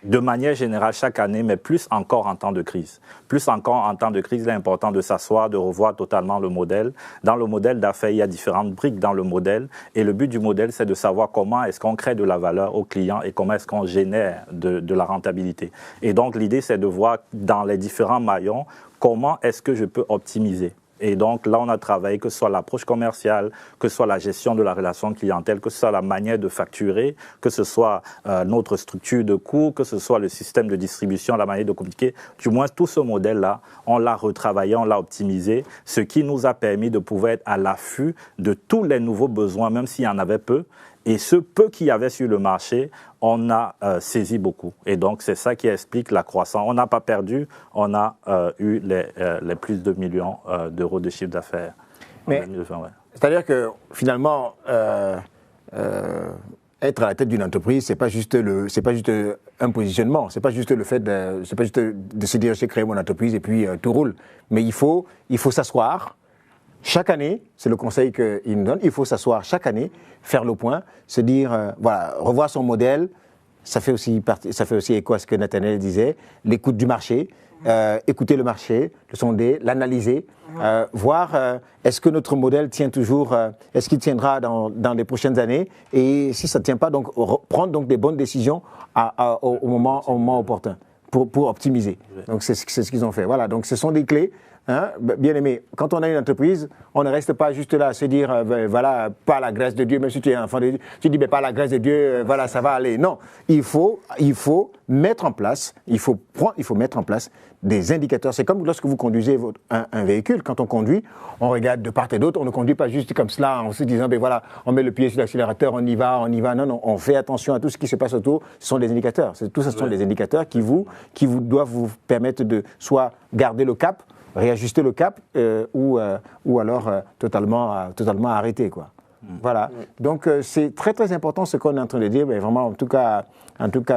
de manière générale chaque année, mais plus encore en temps de crise. Plus encore en temps de crise, il est important de s'asseoir, de revoir totalement le modèle. Dans le modèle d'affaires, il y a différentes briques dans le modèle. Et le but du modèle, c'est de savoir comment est-ce qu'on crée de la valeur aux clients et comment est-ce qu'on génère de la rentabilité. Et donc, l'idée, c'est de voir dans les différents maillons, comment est-ce que je peux optimiser. Et donc là, on a travaillé, que ce soit l'approche commerciale, que ce soit la gestion de la relation clientèle, que ce soit la manière de facturer, que ce soit notre structure de coûts, que ce soit le système de distribution, la manière de communiquer. Du moins, tout ce modèle-là, on l'a retravaillé, on l'a optimisé, ce qui nous a permis de pouvoir être à l'affût de tous les nouveaux besoins, même s'il y en avait peu. Et ce peu qu'il y avait sur le marché, on a saisi beaucoup. Et donc, c'est ça qui explique la croissance. On n'a pas perdu, on a eu les plus de millions d'euros de chiffre d'affaires. C'est-à-dire que finalement, être à la tête d'une entreprise, c'est pas juste un positionnement, c'est pas juste le fait de se dire j'ai créé mon entreprise et puis tout roule. Mais il faut s'asseoir. Chaque année, c'est le conseil qu'il nous donne, il faut s'asseoir chaque année, faire le point, se dire, revoir son modèle, ça fait aussi écho à ce que Nathaniel disait, l'écoute du marché, écouter le marché, le sonder, l'analyser, voir est-ce que notre modèle tient toujours, est-ce qu'il tiendra dans les prochaines années, et si ça ne tient pas, donc prendre donc des bonnes décisions au moment opportun pour optimiser. Donc c'est ce qu'ils ont fait. Voilà, donc ce sont des clés. Bien aimé, quand on a une entreprise, on ne reste pas juste là à se dire, par la grâce de Dieu, même si tu es enfant de Dieu, tu dis, par la grâce de Dieu, ça va aller. Non, il faut mettre en place, mettre en place des indicateurs. C'est comme lorsque vous conduisez un véhicule. Quand on conduit, on regarde de part et d'autre. On ne conduit pas juste comme cela en se disant, on met le pied sur l'accélérateur, on y va. Non, on fait attention à tout ce qui se passe autour. Ce sont des indicateurs. Tout ça, ce sont des indicateurs qui doivent vous permettre de soit garder le cap, réajuster le cap ou alors totalement arrêter, quoi. Voilà. Donc c'est très très important ce qu'on est en train de dire. Mais vraiment, en tout cas,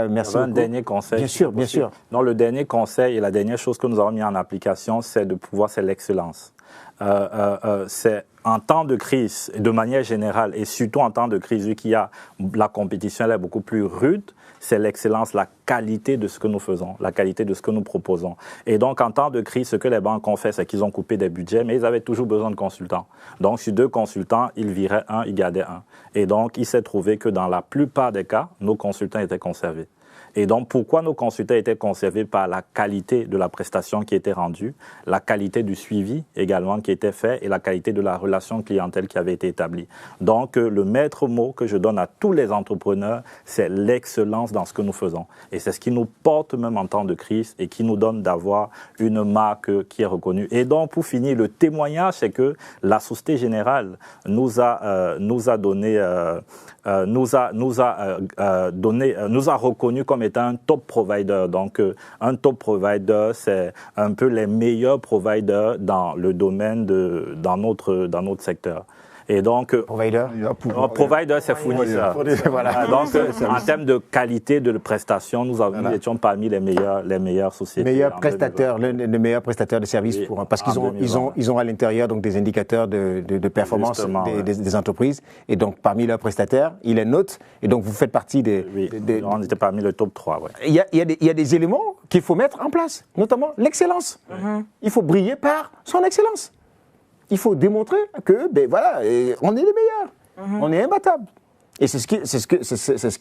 merci beaucoup. Un dernier conseil. Bien sûr. Donc le dernier conseil et la dernière chose que nous avons mis en application, c'est l'excellence. C'est en temps de crise, de manière générale, et surtout en temps de crise, vu qu'il y a la compétition, elle est beaucoup plus rude. C'est l'excellence, la qualité de ce que nous faisons, la qualité de ce que nous proposons. Et donc, en temps de crise, ce que les banques ont fait, c'est qu'ils ont coupé des budgets, mais ils avaient toujours besoin de consultants. Donc, sur 2 consultants, ils viraient un, ils gardaient un. Et donc, il s'est trouvé que dans la plupart des cas, nos consultants étaient conservés. Et donc, pourquoi nos consultants étaient conservés? Par la qualité de la prestation qui était rendue, la qualité du suivi également qui était fait et la qualité de la relation clientèle qui avait été établie. Donc, le maître mot que je donne à tous les entrepreneurs, c'est l'excellence dans ce que nous faisons. Et c'est ce qui nous porte même en temps de crise et qui nous donne d'avoir une marque qui est reconnue. Et donc, pour finir, le témoignage, c'est que la Société Générale nous a reconnu comme étant un top provider. Donc, un top provider, c'est un peu les meilleurs providers dans le domaine dans notre secteur. Et donc, provider, c'est fournisseur. Voilà. Donc, en termes de qualité de prestation, nous étions parmi les meilleures sociétés. Les meilleurs prestataires de services parce qu'ils ont à l'intérieur donc des indicateurs de performance des entreprises. Et donc, parmi leurs prestataires, il est nôtre. Et donc, vous faites partie on était parmi le top 3. Ouais. Il y a des éléments qu'il faut mettre en place, notamment l'excellence. Il faut briller par son excellence. Il faut démontrer que, on est les meilleurs. On est imbattable. Et c'est ce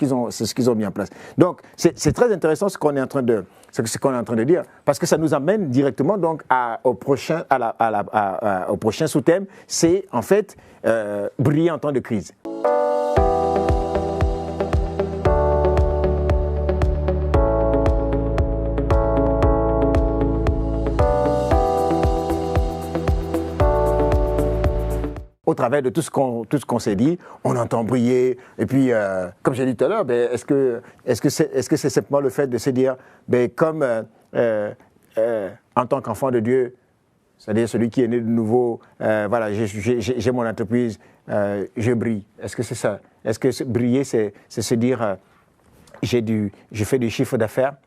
qu'ils ont mis en place. Donc, c'est très intéressant ce qu'on est en train de dire, parce que ça nous amène directement donc au prochain sous-thème, c'est en fait briller en temps de crise. Au travers de tout ce qu'on s'est dit, on entend briller. Et puis, comme j'ai dit tout à l'heure, est-ce que c'est simplement le fait de se dire, comme en tant qu'enfant de Dieu, c'est-à-dire celui qui est né de nouveau, voilà, j'ai mon entreprise, je brille. Est-ce que c'est ça? Est-ce que briller, c'est se dire, je fais du chiffre d'affaires,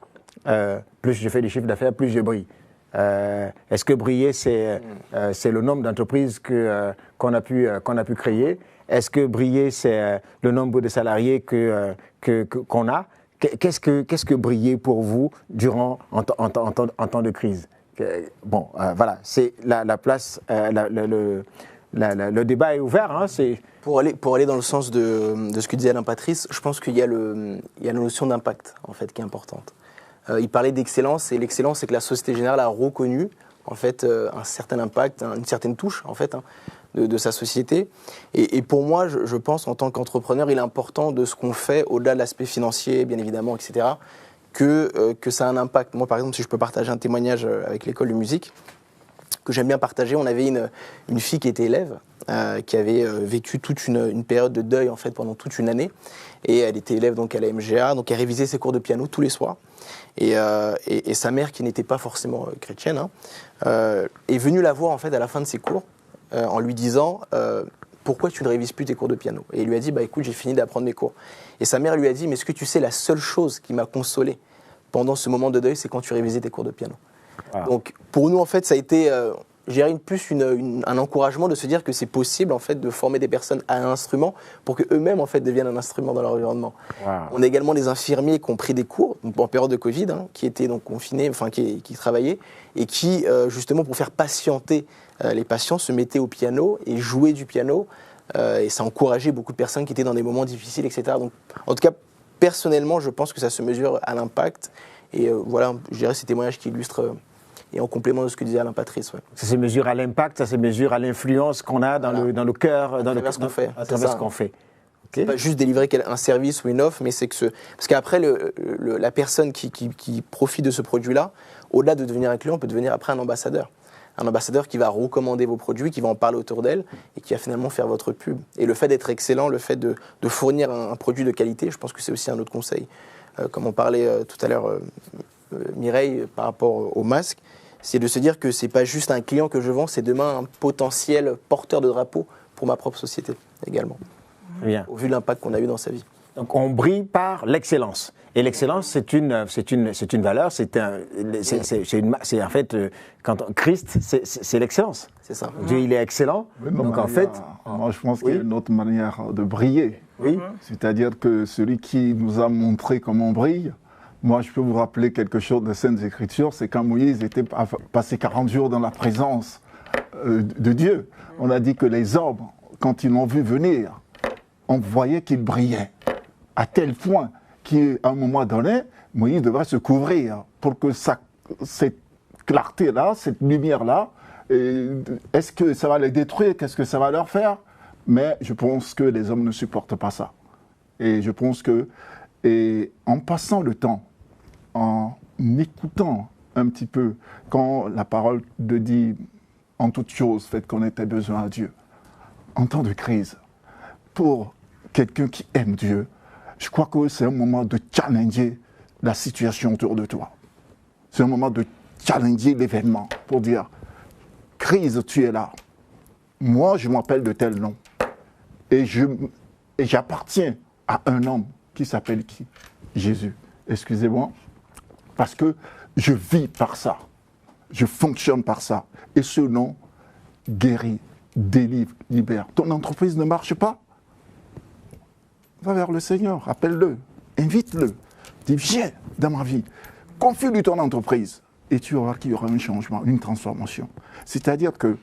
plus je fais du chiffre d'affaires, plus je brille. Est-ce que briller, c'est le nombre d'entreprises qu'on a pu créer? Est-ce que briller, c'est le nombre de salariés qu'on a? Qu'est-ce que briller pour vous en temps de crise? Bon, voilà, c'est la place, le débat est ouvert. Hein, pour aller dans le sens de ce que disait Alain Patrice, je pense qu'il y a la notion d'impact en fait qui est importante. Il parlait d'excellence, et l'excellence, c'est que la Société Générale a reconnu en fait un certain impact, une certaine touche en fait de sa société. Et pour moi, je pense en tant qu'entrepreneur, il est important de ce qu'on fait au-delà de l'aspect financier, bien évidemment, etc. Que ça a un impact. Moi, par exemple, si je peux partager un témoignage avec l'école de musique que j'aime bien partager, on avait une fille qui était élève, qui avait vécu toute une période de deuil en fait pendant toute une année, et elle était élève donc à la MGA, donc elle révisait ses cours de piano tous les soirs. Et sa mère, qui n'était pas forcément chrétienne, est venue la voir en fait à la fin de ses cours en lui disant pourquoi tu ne révises plus tes cours de piano? Et il lui a dit écoute, j'ai fini d'apprendre mes cours. Et sa mère lui a dit mais est-ce que tu sais, la seule chose qui m'a consolé pendant ce moment de deuil, c'est quand tu révisais tes cours de piano. Wow. Donc pour nous en fait ça a été un encouragement de se dire que c'est possible en fait de former des personnes à un instrument pour que eux-mêmes en fait deviennent un instrument dans leur environnement. Wow. On a également des infirmiers qui ont pris des cours en période de Covid, qui étaient donc confinés, enfin qui travaillaient et qui justement pour faire patienter les patients se mettaient au piano et jouaient du piano et ça encourageait beaucoup de personnes qui étaient dans des moments difficiles, etc. Donc en tout cas personnellement je pense que ça se mesure à l'impact et voilà, je dirais ces témoignages qui illustrent. Et en complément de ce que disait Alain Patrice. Ouais. Ça se mesure à l'impact, ça se mesure à l'influence qu'on a dans le cœur, à travers ce qu'on fait. Okay. C'est pas juste délivrer un service ou une offre, mais c'est parce qu'après, la personne qui profite de ce produit-là, au-delà de devenir un client, peut devenir après un ambassadeur. Un ambassadeur qui va recommander vos produits, qui va en parler autour d'elle et qui va finalement faire votre pub. Et le fait d'être excellent, le fait de fournir un produit de qualité, je pense que c'est aussi un autre conseil. Comme on parlait tout à l'heure, Mireille, par rapport au masque, c'est de se dire que c'est pas juste un client que je vends, c'est demain un potentiel porteur de drapeau pour ma propre société également. Bien. Au vu de l'impact qu'on a eu dans sa vie. Donc on brille par l'excellence. Et l'excellence, c'est une valeur, c'est en fait, quand Christ, c'est l'excellence. C'est ça. Dieu, il est excellent. Donc en fait, moi je pense qu'il y a une autre manière de briller. Oui. C'est-à-dire que celui qui nous a montré comment on brille. Moi, je peux vous rappeler quelque chose de Saintes Écritures, c'est quand Moïse était passé 40 jours dans la présence de Dieu. On a dit que les hommes, quand ils l'ont vu venir, on voyait qu'il brillait, à tel point qu'à un moment donné, Moïse devrait se couvrir pour que cette clarté-là, cette lumière-là, est-ce que ça va les détruire? Qu'est-ce que ça va leur faire? Mais je pense que les hommes ne supportent pas ça. Et je pense que, en passant le temps, en écoutant un petit peu, quand la parole de dit en toute chose, faites connaître tes besoins à Dieu, en temps de crise, pour quelqu'un qui aime Dieu, je crois que c'est un moment de challenger la situation autour de toi. C'est un moment de challenger l'événement pour dire, crise, tu es là. Moi, je m'appelle de tel nom. Et j'appartiens à un homme qui s'appelle qui? Jésus. Excusez-moi. Parce que je vis par ça. Je fonctionne par ça. Et ce nom guérit, délivre, libère. Ton entreprise ne marche pas? Va vers le Seigneur, appelle-le, invite-le. Dis, viens dans ma vie. Confie-lui ton entreprise. Et tu verras qu'il y aura un changement, une transformation. C'est-à-dire que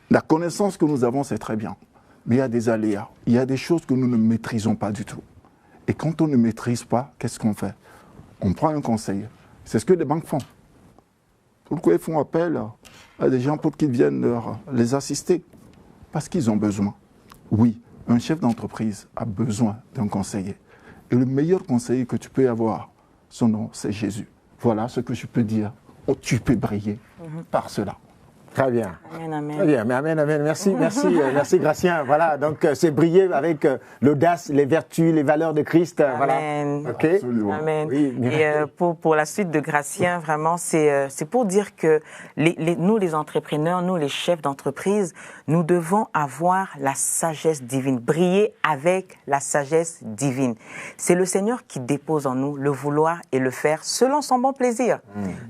la connaissance que nous avons, c'est très bien. mais il y a des aléas. Il y a des choses que nous ne maîtrisons pas du tout. Et quand on ne maîtrise pas, qu'est-ce qu'on fait? On prend un conseil. C'est ce que les banques font. Pourquoi ils font appel à des gens pour qu'ils viennent les assister? Parce qu'ils ont besoin. Oui, un chef d'entreprise a besoin d'un conseiller. Et le meilleur conseiller que tu peux avoir, son nom, c'est Jésus. Voilà ce que je peux dire. Oh, tu peux briller par cela. Très bien. Amen, amen. Très bien, mais amen, amen. Merci, merci Gratien. Voilà, donc c'est briller avec l'audace, les vertus, les valeurs de Christ. Amen. Voilà. Ok. Absolument. Amen. Oui, Et pour la suite de Gratien, vraiment, c'est pour dire que nous, les entrepreneurs, nous, les chefs d'entreprise, nous devons avoir la sagesse divine, briller avec la sagesse divine. C'est le Seigneur qui dépose en nous le vouloir et le faire selon son bon plaisir.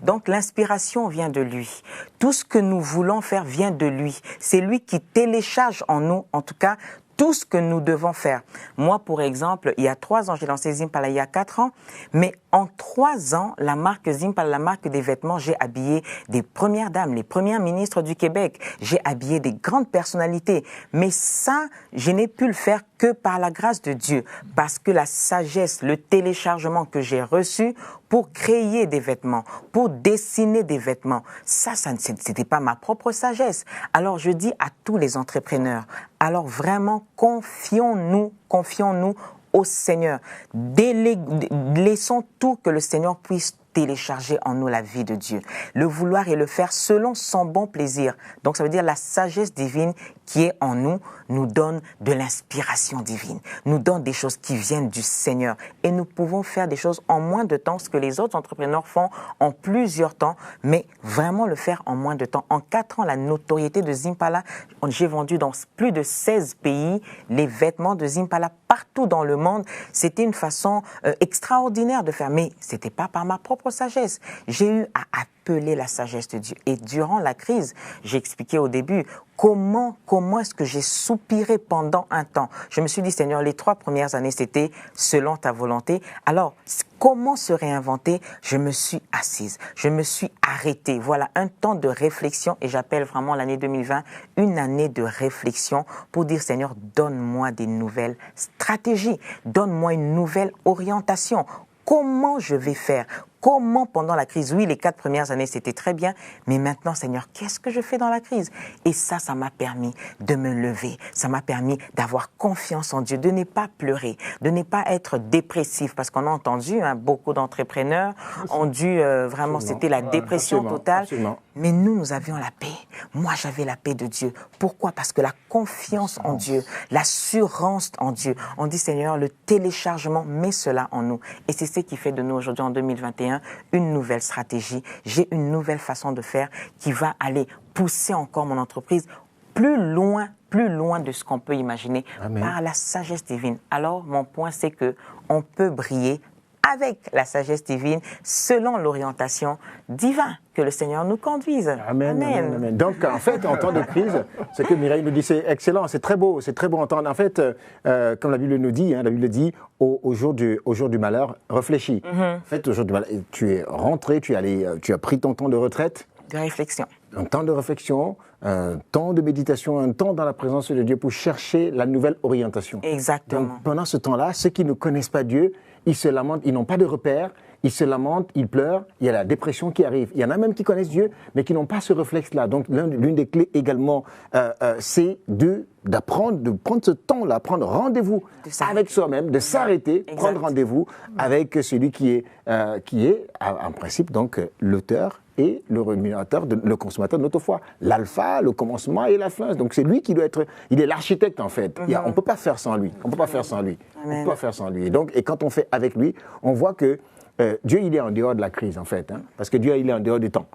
Donc l'inspiration vient de lui. Tout ce que nous voulons faire vient de lui. C'est lui qui télécharge en nous, en tout cas, tout ce que nous devons faire. Moi, pour exemple, il y a 3 ans, j'ai lancé Zimpala il y a 4 ans, mais en 3 ans, la marque Zimpala, la marque des vêtements, j'ai habillé des premières dames, les premières ministres du Québec, j'ai habillé des grandes personnalités. Mais ça, je n'ai pu le faire que par la grâce de Dieu, parce que la sagesse, le téléchargement que j'ai reçu pour créer des vêtements, pour dessiner des vêtements, ça c'était pas ma propre sagesse. Alors je dis à tous les entrepreneurs, alors vraiment confions-nous au Seigneur. Laissons tout que le Seigneur puisse télécharger en nous la vie de Dieu. Le vouloir et le faire selon son bon plaisir. Donc ça veut dire la sagesse divine qui est en nous nous donne de l'inspiration divine, nous donne des choses qui viennent du Seigneur. Et nous pouvons faire des choses en moins de temps, ce que les autres entrepreneurs font en plusieurs temps, mais vraiment le faire en moins de temps. En 4 ans, la notoriété de Zimpala, j'ai vendu dans plus de 16 pays les vêtements de Zimpala partout dans le monde. C'était une façon extraordinaire de faire, mais c'était pas par ma propre sagesse. J'ai eu à appeler la sagesse de Dieu. Et durant la crise, j'ai expliqué au début comment est-ce que j'ai soupiré pendant un temps. Je me suis dit, Seigneur, les 3 premières années, c'était selon ta volonté. Alors, comment se réinventer? Je me suis assise, je me suis arrêtée. Voilà, un temps de réflexion, et j'appelle vraiment l'année 2020 une année de réflexion pour dire, Seigneur, donne-moi des nouvelles stratégies, donne-moi une nouvelle orientation. Comment je vais faire? Comment pendant la crise? Oui, les 4 premières années, c'était très bien, mais maintenant, Seigneur, qu'est-ce que je fais dans la crise? Et ça m'a permis de me lever, ça m'a permis d'avoir confiance en Dieu, de ne pas pleurer, de ne pas être dépressif, parce qu'on a entendu, beaucoup d'entrepreneurs ont dû, vraiment, c'était la dépression totale. Absolument. Mais nous avions la paix. Moi, j'avais la paix de Dieu. Pourquoi? Parce que la confiance en Dieu, l'assurance en Dieu, on dit, Seigneur, le téléchargement met cela en nous. Et c'est ce qui fait de nous aujourd'hui, en 2021, une nouvelle stratégie. J'ai une nouvelle façon de faire qui va aller pousser encore mon entreprise plus loin de ce qu'on peut imaginer. Amen. Par la sagesse divine. Alors, mon point, c'est que on peut briller avec la sagesse divine, selon l'orientation divine, que le Seigneur nous conduise. Amen, amen, amen. Donc, en fait, en temps de crise, ce que Mireille nous dit, c'est excellent, c'est très beau entendre. En fait, comme la Bible nous dit, la Bible dit, au jour du malheur, réfléchis. En fait, au jour du malheur, tu es rentré, tu as pris ton temps de retraite. De réflexion. Un temps de réflexion, un temps de méditation, un temps dans la présence de Dieu pour chercher la nouvelle orientation. Exactement. Donc, pendant ce temps-là, ceux qui ne connaissent pas Dieu, ils se lamentent, ils n'ont pas de repères, ils se lamentent, ils pleurent, il y a la dépression qui arrive. Il y en a même qui connaissent Dieu, mais qui n'ont pas ce réflexe-là. Donc, l'une des clés également, c'est de prendre ce temps-là, prendre rendez-vous avec soi-même, de s'arrêter, prendre rendez-vous avec celui qui est en principe, donc, l'auteur et le rémunérateur, le consommateur de notre foi. L'alpha, le commencement et la fin. Donc c'est lui qui doit être, il est l'architecte en fait. On ne peut pas faire sans lui. On ne peut pas faire sans lui. Amen. On peut pas faire sans lui. Et quand on fait avec lui, on voit que Dieu, il est en dehors de la crise en fait. Parce que Dieu, il est en dehors du temps.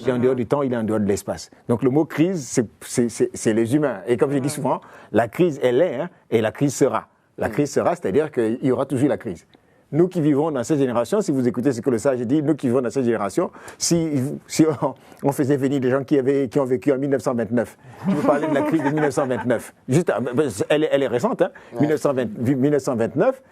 Il est en dehors du temps, il est en dehors de l'espace. Donc le mot crise, c'est les humains. Et comme je dis souvent, la crise, elle est, et la crise sera. La crise sera, c'est-à-dire qu'il y aura toujours la crise. Nous qui vivons dans cette génération, si vous écoutez ce que le sage dit, nous qui vivons dans cette génération, si on faisait venir des gens qui ont vécu en 1929, je vous parlais de la crise de 1929, juste, elle est récente, hein, ouais. 1929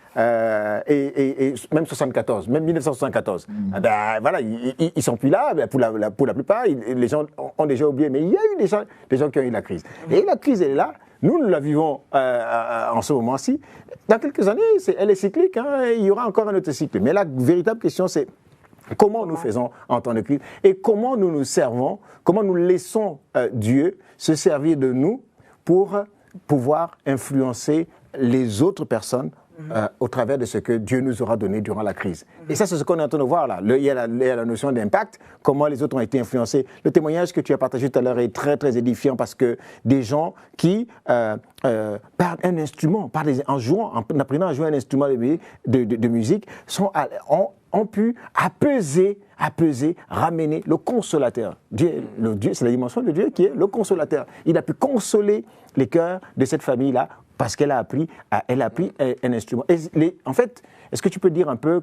et même 74, même 1974. Ben, voilà, ils sont plus là, pour la plupart, les gens ont déjà oublié, mais il y a eu des gens qui ont eu la crise. Et la crise, elle est là. Nous la vivons en ce moment-ci. Dans quelques années, elle est cyclique, hein, il y aura encore un autre cycle. Mais la véritable question, c'est comment nous faisons en temps de crise et comment nous nous servons, comment nous laissons Dieu se servir de nous pour pouvoir influencer les autres personnes au travers de ce que Dieu nous aura donné durant la crise. Et ça, c'est ce qu'on est en train de voir là. Il y a la notion d'impact, comment les autres ont été influencés. Le témoignage que tu as partagé tout à l'heure est très, très édifiant parce que des gens qui, par un instrument, en apprenant à jouer un instrument de musique, ont pu apaiser, ramener le consolateur. Dieu, c'est la dimension de Dieu qui est le consolateur. Il a pu consoler les cœurs de cette famille-là parce qu'elle a appris un instrument. En fait, est-ce que tu peux dire un peu,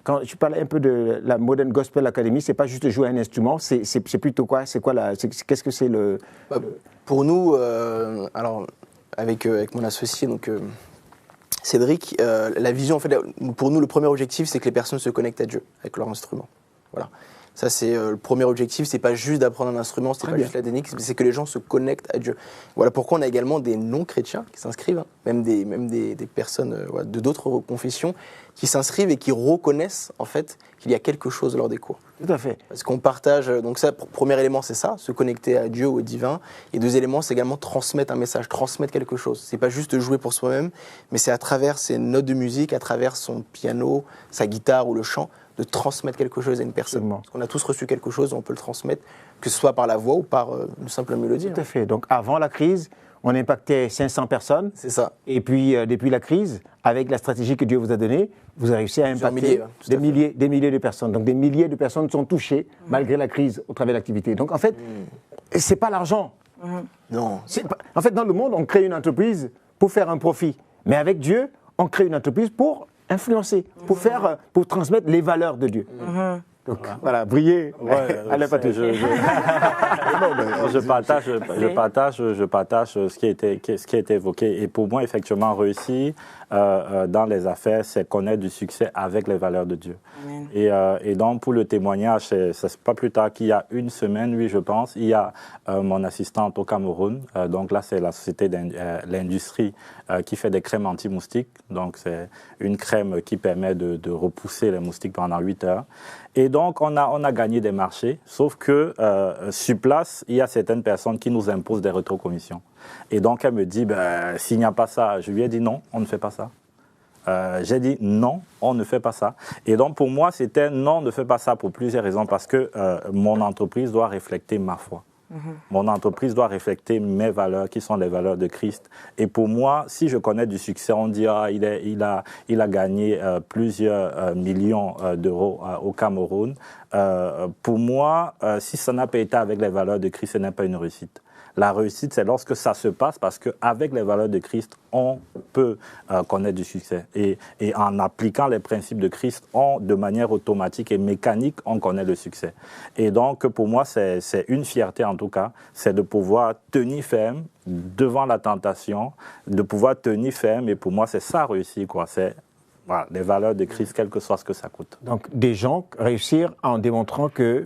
quand tu parlais un peu de la Modern Gospel Academy, c'est pas juste jouer un instrument, c'est plutôt quoi? Qu'est-ce que c'est le... Pour nous, alors avec mon associé, donc Cédric, la vision, en fait, pour nous, le premier objectif, c'est que les personnes se connectent à Dieu avec leur instrument. Voilà. Ça, c'est le premier objectif. C'est pas juste d'apprendre un instrument, c'est pas juste la technique, c'est que les gens se connectent à Dieu. Voilà pourquoi on a également des non-chrétiens qui s'inscrivent, hein, même des personnes de d'autres confessions qui s'inscrivent et qui reconnaissent en fait qu'il y a quelque chose lors des cours. Tout à fait. Parce qu'on partage, donc ça, premier élément, c'est ça, se connecter à Dieu, au divin. Et deuxième élément, c'est également transmettre un message, transmettre quelque chose. C'est pas juste jouer pour soi-même, mais c'est à travers ses notes de musique, à travers son piano, sa guitare ou le chant, de transmettre quelque chose à une personne. Absolument. Parce qu'on a tous reçu quelque chose, on peut le transmettre, que ce soit par la voix ou par une simple mélodie. Tout à fait. Donc avant la crise, on impactait 500 personnes. C'est ça. Et puis, depuis la crise, avec la stratégie que Dieu vous a donnée, vous avez réussi à impacter des milliers de personnes. Donc des milliers de personnes sont touchées malgré la crise au travers de l'activité. Donc en fait, c'est pas l'argent. Non. En fait, dans le monde, on crée une entreprise pour faire un profit. Mais avec Dieu, on crée une entreprise pour influencer, pour transmettre les valeurs de Dieu. Donc voilà, briller. Je partage ce qui a été évoqué. Et pour moi, effectivement, réussir dans les affaires, c'est connaître du succès avec les valeurs de Dieu. Et donc, pour le témoignage, c'est pas plus tard qu'il y a une semaine, oui, je pense, il y a mon assistante au Cameroun. Donc là, c'est la société l'industrie qui fait des crèmes anti-moustiques. Donc, c'est une crème qui permet de repousser les moustiques pendant 8 heures. Et donc, on a gagné des marchés, sauf que sur place, il y a certaines personnes qui nous imposent des rétrocommissions. Et donc, elle me dit, s'il n'y a pas ça, je lui ai dit non, on ne fait pas ça. J'ai dit non, on ne fait pas ça. Et donc, pour moi, c'était non, on ne fait pas ça pour plusieurs raisons, parce que mon entreprise doit refléter ma foi. Mon entreprise doit refléter mes valeurs qui sont les valeurs de Christ. Et pour moi, si je connais du succès, on dit il a gagné plusieurs millions d'euros au Cameroun. Pour moi, si ça n'a pas été avec les valeurs de Christ, ce n'est pas une réussite. La réussite, c'est lorsque ça se passe parce qu'avec les valeurs de Christ, on peut connaître du succès. Et en appliquant les principes de Christ, de manière automatique et mécanique, on connaît le succès. Et donc, pour moi, c'est une fierté en tout cas, c'est de pouvoir tenir ferme devant la tentation, de pouvoir tenir ferme. Et pour moi, c'est ça réussir, quoi. C'est les valeurs de Christ, quel que soit ce que ça coûte. Donc, des gens réussir en démontrant que,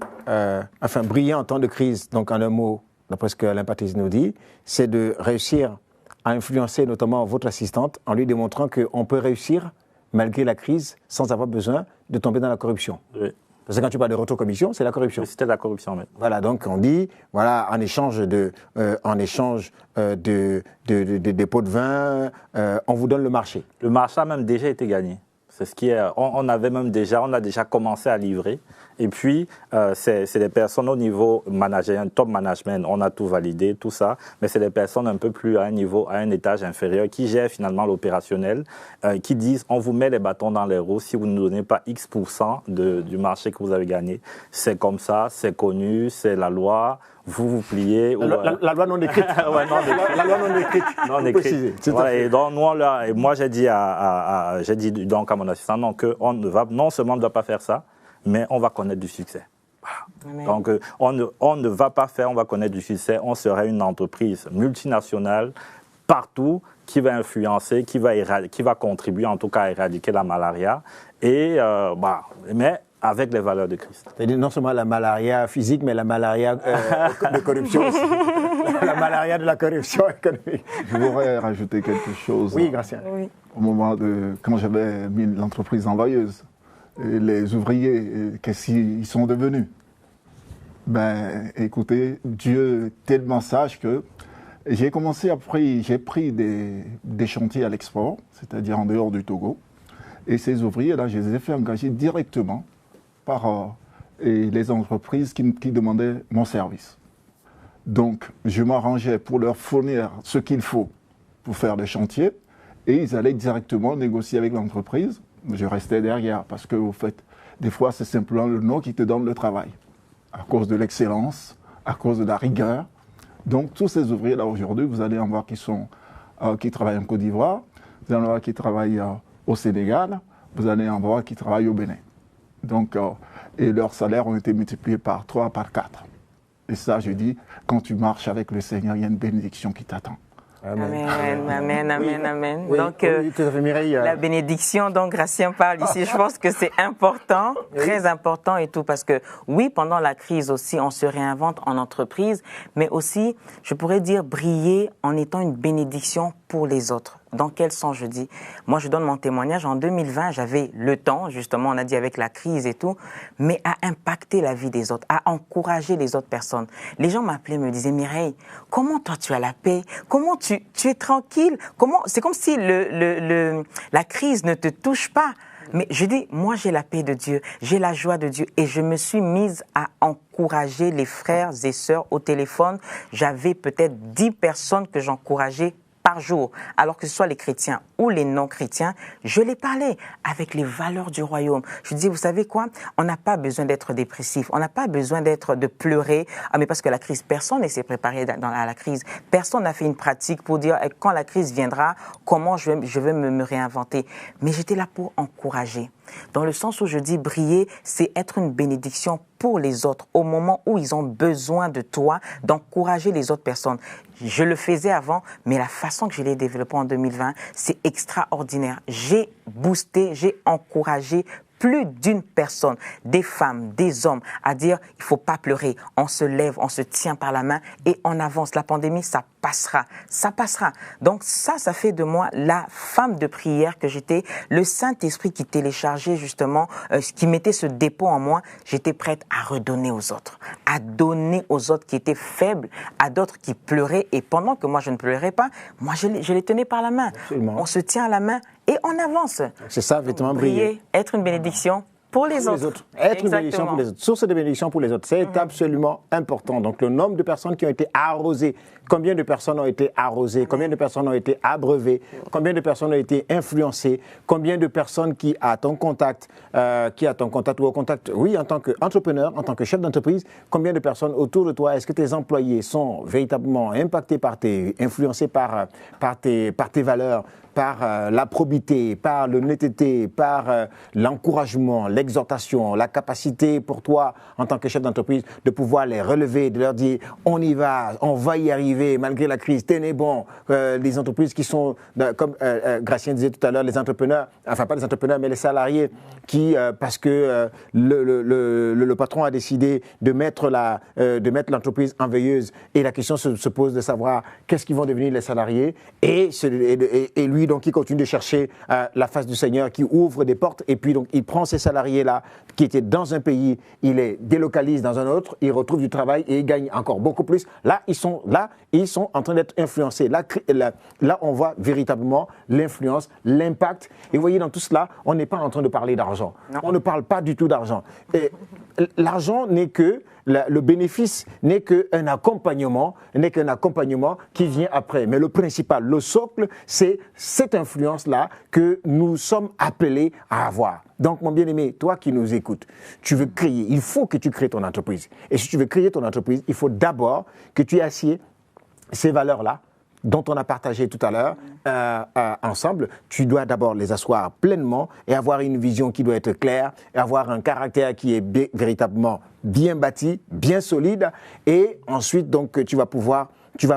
briller en temps de crise, donc en un mot, d'après ce que Alain Patrice nous dit, c'est de réussir à influencer notamment votre assistante en lui démontrant qu'on peut réussir malgré la crise sans avoir besoin de tomber dans la corruption. Oui. Parce que quand tu parles de rétrocommission, c'est la corruption. C'était la corruption, mais. Voilà, donc on dit, voilà, en échange de pots de vin, on vous donne le marché. Le marché a même déjà été gagné. C'est ce qui est. On a déjà commencé à livrer. Et puis, c'est des personnes au niveau managérial, top management, on a tout validé, tout ça, mais c'est des personnes un peu plus à un étage inférieur qui gèrent finalement l'opérationnel, qui disent on vous met les bâtons dans les roues si vous ne donnez pas X% du marché que vous avez gagné. C'est comme ça, c'est connu, c'est la loi. Vous pliez. La loi non écrite. Ouais, la loi non écrite. Non écrite. Voilà, et donc, moi, j'ai dit donc à mon assistant qu'on ne va non seulement ne doit pas faire ça, mais on va connaître du succès. Voilà. Donc, on ne va pas faire, on va connaître du succès. On serait une entreprise multinationale partout qui va influencer, qui va contribuer en tout cas à éradiquer la malaria. Mais avec les valeurs de Christ. C'est-à-dire non seulement la malaria physique, mais la malaria de corruption aussi. la malaria de la corruption économique. Je voudrais rajouter quelque chose. Oui, Gracien. Oui. Au moment quand j'avais mis l'entreprise en veilleuse, les ouvriers, qu'est-ce qu'ils sont devenus? Ben, écoutez, Dieu est tellement sage que j'ai pris des chantiers à l'export, c'est-à-dire en dehors du Togo. Et ces ouvriers-là, je les ai fait engager directement par les entreprises qui demandaient mon service. Donc, je m'arrangeais pour leur fournir ce qu'il faut pour faire les chantiers et ils allaient directement négocier avec l'entreprise. Je restais derrière parce que, au fait, des fois, c'est simplement le nom qui te donne le travail à cause de l'excellence, à cause de la rigueur. Donc, tous ces ouvriers-là, aujourd'hui, vous allez en voir qui travaillent en Côte d'Ivoire, vous allez en voir qui travaillent au Sénégal, vous allez en voir qui travaillent au Bénin. Donc, et leurs salaires ont été multipliés par 3, par 4. Et ça, je dis, quand tu marches avec le Seigneur, il y a une bénédiction qui t'attend. Amen, amen, amen, amen. Oui, Donc, oui, tout à fait, Mireille, la bénédiction dont Gracien parle ici, je pense que c'est important, très important et tout, parce que oui, pendant la crise aussi, on se réinvente en entreprise, mais aussi, je pourrais dire, briller en étant une bénédiction pour les autres. Dans quel sens je dis? Moi, je donne mon témoignage. En 2020, j'avais le temps, justement, on a dit avec la crise et tout, mais à impacter la vie des autres, à encourager les autres personnes. Les gens m'appelaient, me disaient, Mireille, comment toi tu as la paix? Comment tu es tranquille? C'est comme si la crise ne te touche pas. Mais je dis, moi j'ai la paix de Dieu, j'ai la joie de Dieu et je me suis mise à encourager les frères et sœurs au téléphone. J'avais peut-être 10 personnes que j'encourageais par jour, alors que ce soit les chrétiens ou les non-chrétiens, je les parlais avec les valeurs du royaume. Je disais, vous savez quoi? On n'a pas besoin d'être dépressif, on n'a pas besoin de pleurer. Ah, mais parce que la crise, personne ne s'est préparé à la crise. Personne n'a fait une pratique pour dire, quand la crise viendra, comment je vais me réinventer. Mais j'étais là pour encourager. Dans le sens où je dis briller, c'est être une bénédiction pour les autres, au moment où ils ont besoin de toi, d'encourager les autres personnes. Je le faisais avant, mais la façon que je l'ai développé en 2020, c'est extraordinaire. J'ai boosté, j'ai encouragé plus d'une personne, des femmes, des hommes, à dire il ne faut pas pleurer, on se lève, on se tient par la main et on avance. La pandémie, ça passera, ça passera. Donc ça fait de moi la femme de prière que j'étais, le Saint-Esprit qui téléchargeait justement, qui mettait ce dépôt en moi. J'étais prête à redonner aux autres, à donner aux autres qui étaient faibles, à d'autres qui pleuraient. Et pendant que moi je ne pleurais pas, moi je les tenais par la main. Absolument. On se tient à la main et on avance. C'est ça, vêtement briller. Être une bénédiction pour les autres. Être une bénédiction pour les autres. Source de bénédiction pour les autres. C'est absolument important. Donc, le nombre de personnes qui ont été arrosées, combien de personnes ont été arrosées, combien de personnes ont été abreuvées, combien de personnes ont été influencées, combien de personnes qui à ton contact ou au contact, oui, en tant qu'entrepreneur, en tant que chef d'entreprise, combien de personnes autour de toi, est-ce que tes employés sont véritablement impactés influencés par tes valeurs, par la probité, par l'honnêteté, par l'encouragement, l'exhortation, la capacité pour toi, en tant que chef d'entreprise, de pouvoir les relever, de leur dire on y va, on va y arriver malgré la crise, tenez bon. Les entreprises qui sont, comme Gracien disait tout à l'heure, les entrepreneurs, enfin pas les entrepreneurs, mais les salariés qui, parce que le patron a décidé de mettre l'entreprise en veilleuse et la question se pose de savoir qu'est-ce qu'ils vont devenir les salariés et lui, donc, il continue de chercher la face du Seigneur qui ouvre des portes. Et puis, donc, il prend ces salariés-là qui étaient dans un pays, il les délocalise dans un autre, il retrouve du travail et il gagne encore beaucoup plus. Là, ils sont en train d'être influencés. Là, on voit véritablement l'influence, l'impact. Et vous voyez, dans tout cela, on n'est pas en train de parler d'argent. Non. On ne parle pas du tout d'argent. Et l'argent n'est que... Le bénéfice n'est qu'un accompagnement, qui vient après. Mais le principal, le socle, c'est cette influence-là que nous sommes appelés à avoir. Donc, mon bien-aimé, toi qui nous écoutes, tu veux créer, il faut que tu crées ton entreprise. Et si tu veux créer ton entreprise, il faut d'abord que tu assieds ces valeurs-là, dont on a partagé tout à l'heure ensemble. Tu dois d'abord les asseoir pleinement et avoir une vision qui doit être claire et avoir un caractère qui est véritablement bien bâti, bien solide. Et ensuite, donc, tu vas pouvoir, tu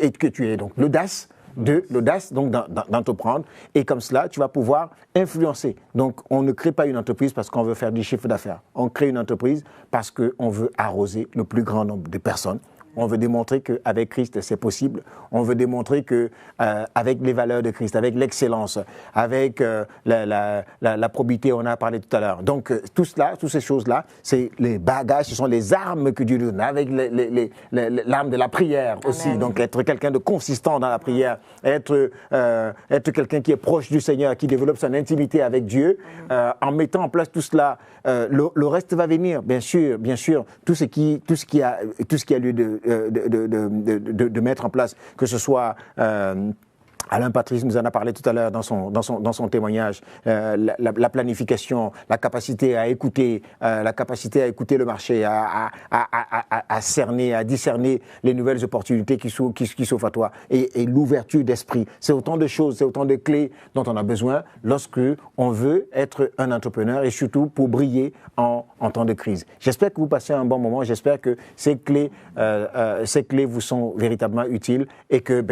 aies donc l'audace d'entreprendre. Et comme cela, tu vas pouvoir influencer. Donc, on ne crée pas une entreprise parce qu'on veut faire du chiffre d'affaires. On crée une entreprise parce qu'on veut arroser le plus grand nombre de personnes On veut démontrer qu'avec Christ, c'est possible. On veut démontrer qu'avec les valeurs de Christ, avec l'excellence, avec la probité, on a parlé tout à l'heure. Donc, tout cela, toutes ces choses-là, c'est les bagages, ce sont les armes que Dieu nous donne, avec l'arme de la prière aussi. Amen. Donc, être quelqu'un de consistant dans la prière, être quelqu'un qui est proche du Seigneur, qui développe son intimité avec Dieu, en mettant en place tout cela, le reste va venir, bien sûr, tout ce qui a lieu de mettre en place, que ce soit Alain Patrice nous en a parlé tout à l'heure dans son témoignage, la planification, la capacité à écouter le marché, à cerner, à discerner les nouvelles opportunités qui s'offrent à toi, et l'ouverture d'esprit. C'est autant de choses, c'est autant de clés dont on a besoin lorsque on veut être un entrepreneur, et surtout pour briller en temps de crise. J'espère que vous passez un bon moment, j'espère que ces clés vous sont véritablement utiles, et que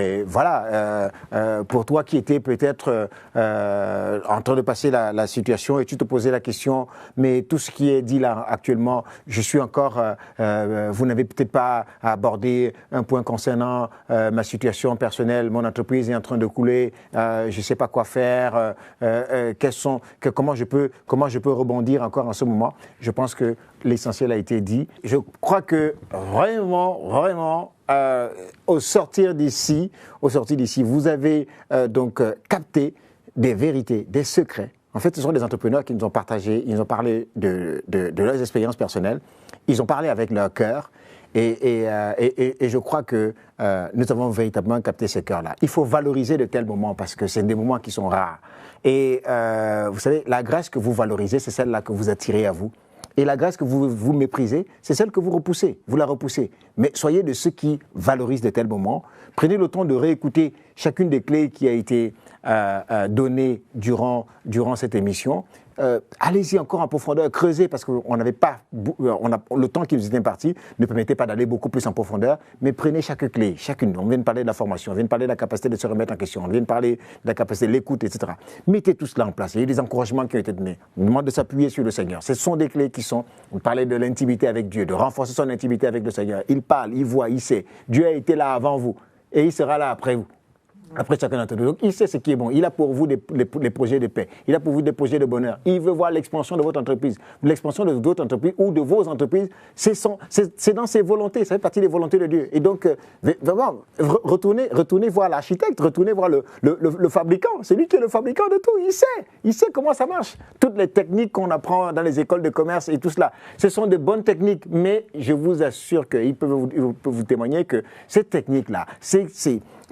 pour toi qui étais peut-être en train de passer la situation et tu te posais la question, mais tout ce qui est dit là actuellement, je suis encore, vous n'avez peut-être pas abordé un point concernant ma situation personnelle, mon entreprise est en train de couler, je ne sais pas quoi faire, comment je peux rebondir encore en ce moment. Je pense que l'essentiel a été dit. Je crois que vraiment, au sortir d'ici, vous avez capté des vérités, des secrets. En fait, ce sont des entrepreneurs qui nous ont partagé, ils nous ont parlé de leurs expériences personnelles, ils ont parlé avec leur cœur, et je crois que nous avons véritablement capté ce cœur-là. Il faut valoriser de tels moments parce que c'est des moments qui sont rares. Et vous savez, la grâce que vous valorisez, c'est celle-là que vous attirez à vous. Et la grâce que vous méprisez, c'est celle que vous repoussez, vous la repoussez. Mais soyez de ceux qui valorisent de tels moments. Prenez le temps de réécouter chacune des clés qui a été donnée durant cette émission. Allez-y encore en profondeur, creusez, parce qu'on n'avait pas, le temps qui nous était imparti ne permettait pas d'aller beaucoup plus en profondeur, mais prenez chaque clé, chacune. On vient de parler de la formation, on vient de parler de la capacité de se remettre en question, on vient de parler de la capacité de l'écoute, etc. Mettez tout cela en place. Il y a eu des encouragements qui ont été donnés. On demande de s'appuyer sur le Seigneur. Ce sont des clés qui sont, on parlait de l'intimité avec Dieu, de renforcer son intimité avec le Seigneur. Il parle, il voit, il sait. Dieu a été là avant vous et il sera là après vous. Après chacun d'entre nous. Donc, il sait ce qui est bon. Il a pour vous les projets de paix. Il a pour vous des projets de bonheur. Il veut voir l'expansion de votre entreprise. L'expansion de d'autres entreprises ou de vos entreprises, c'est dans ses volontés. Ça fait partie des volontés de Dieu. Et donc, vraiment, retournez voir l'architecte, retournez voir le fabricant. C'est lui qui est le fabricant de tout. Il sait comment ça marche. Toutes les techniques qu'on apprend dans les écoles de commerce et tout cela, ce sont de bonnes techniques. Mais je vous assure qu'il peut vous témoigner que ces techniques-là,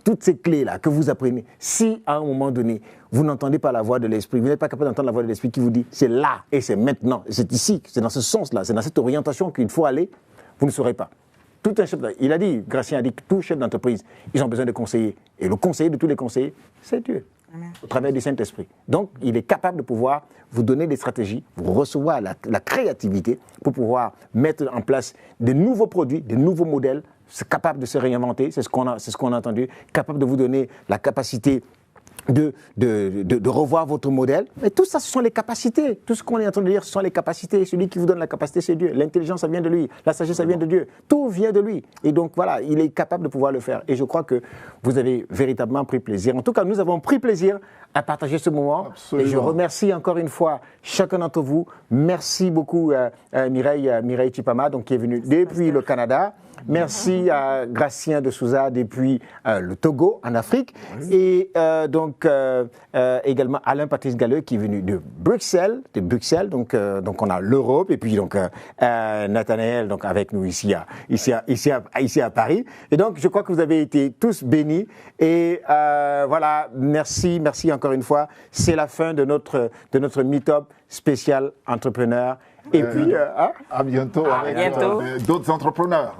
toutes ces clés-là que vous apprenez, si à un moment donné, vous n'entendez pas la voix de l'Esprit, vous n'êtes pas capable d'entendre la voix de l'Esprit qui vous dit c'est là et c'est maintenant, c'est ici, c'est dans ce sens-là, c'est dans cette orientation qu'il faut aller, vous ne saurez pas. Tout un chef, il a dit, Gratien a dit que tout chef d'entreprise, ils ont besoin de conseillers. Et le conseiller de tous les conseillers, c'est Dieu, au travers du Saint-Esprit. Donc, il est capable de pouvoir vous donner des stratégies, vous recevoir la créativité pour pouvoir mettre en place de nouveaux produits, de nouveaux modèles, c'est capable de se réinventer, c'est ce qu'on a entendu, capable de vous donner la capacité de revoir votre modèle. Mais tout ça, ce sont les capacités. Tout ce qu'on est en train de dire, ce sont les capacités. Celui qui vous donne la capacité, c'est Dieu. L'intelligence, ça vient de lui. La sagesse, ça vient de Dieu. Tout vient de lui. Et donc, voilà, il est capable de pouvoir le faire. Et je crois que vous avez véritablement pris plaisir. En tout cas, nous avons pris plaisir à partager ce moment. Absolument. Et je remercie encore une fois chacun d'entre vous. Merci beaucoup Mireille Chipama, donc, qui est venue depuis le Canada. Merci à Gratien de Souza depuis le Togo, en Afrique. Oui. Et également Alain Patrice Galleux qui est venu de Bruxelles. Donc on a l'Europe. Et puis donc Nathanaël donc, avec nous ici à Paris. Et donc je crois que vous avez été tous bénis. Et voilà, merci encore une fois. C'est la fin de notre meet-up spécial entrepreneur. Et puis à bientôt avec d'autres entrepreneurs.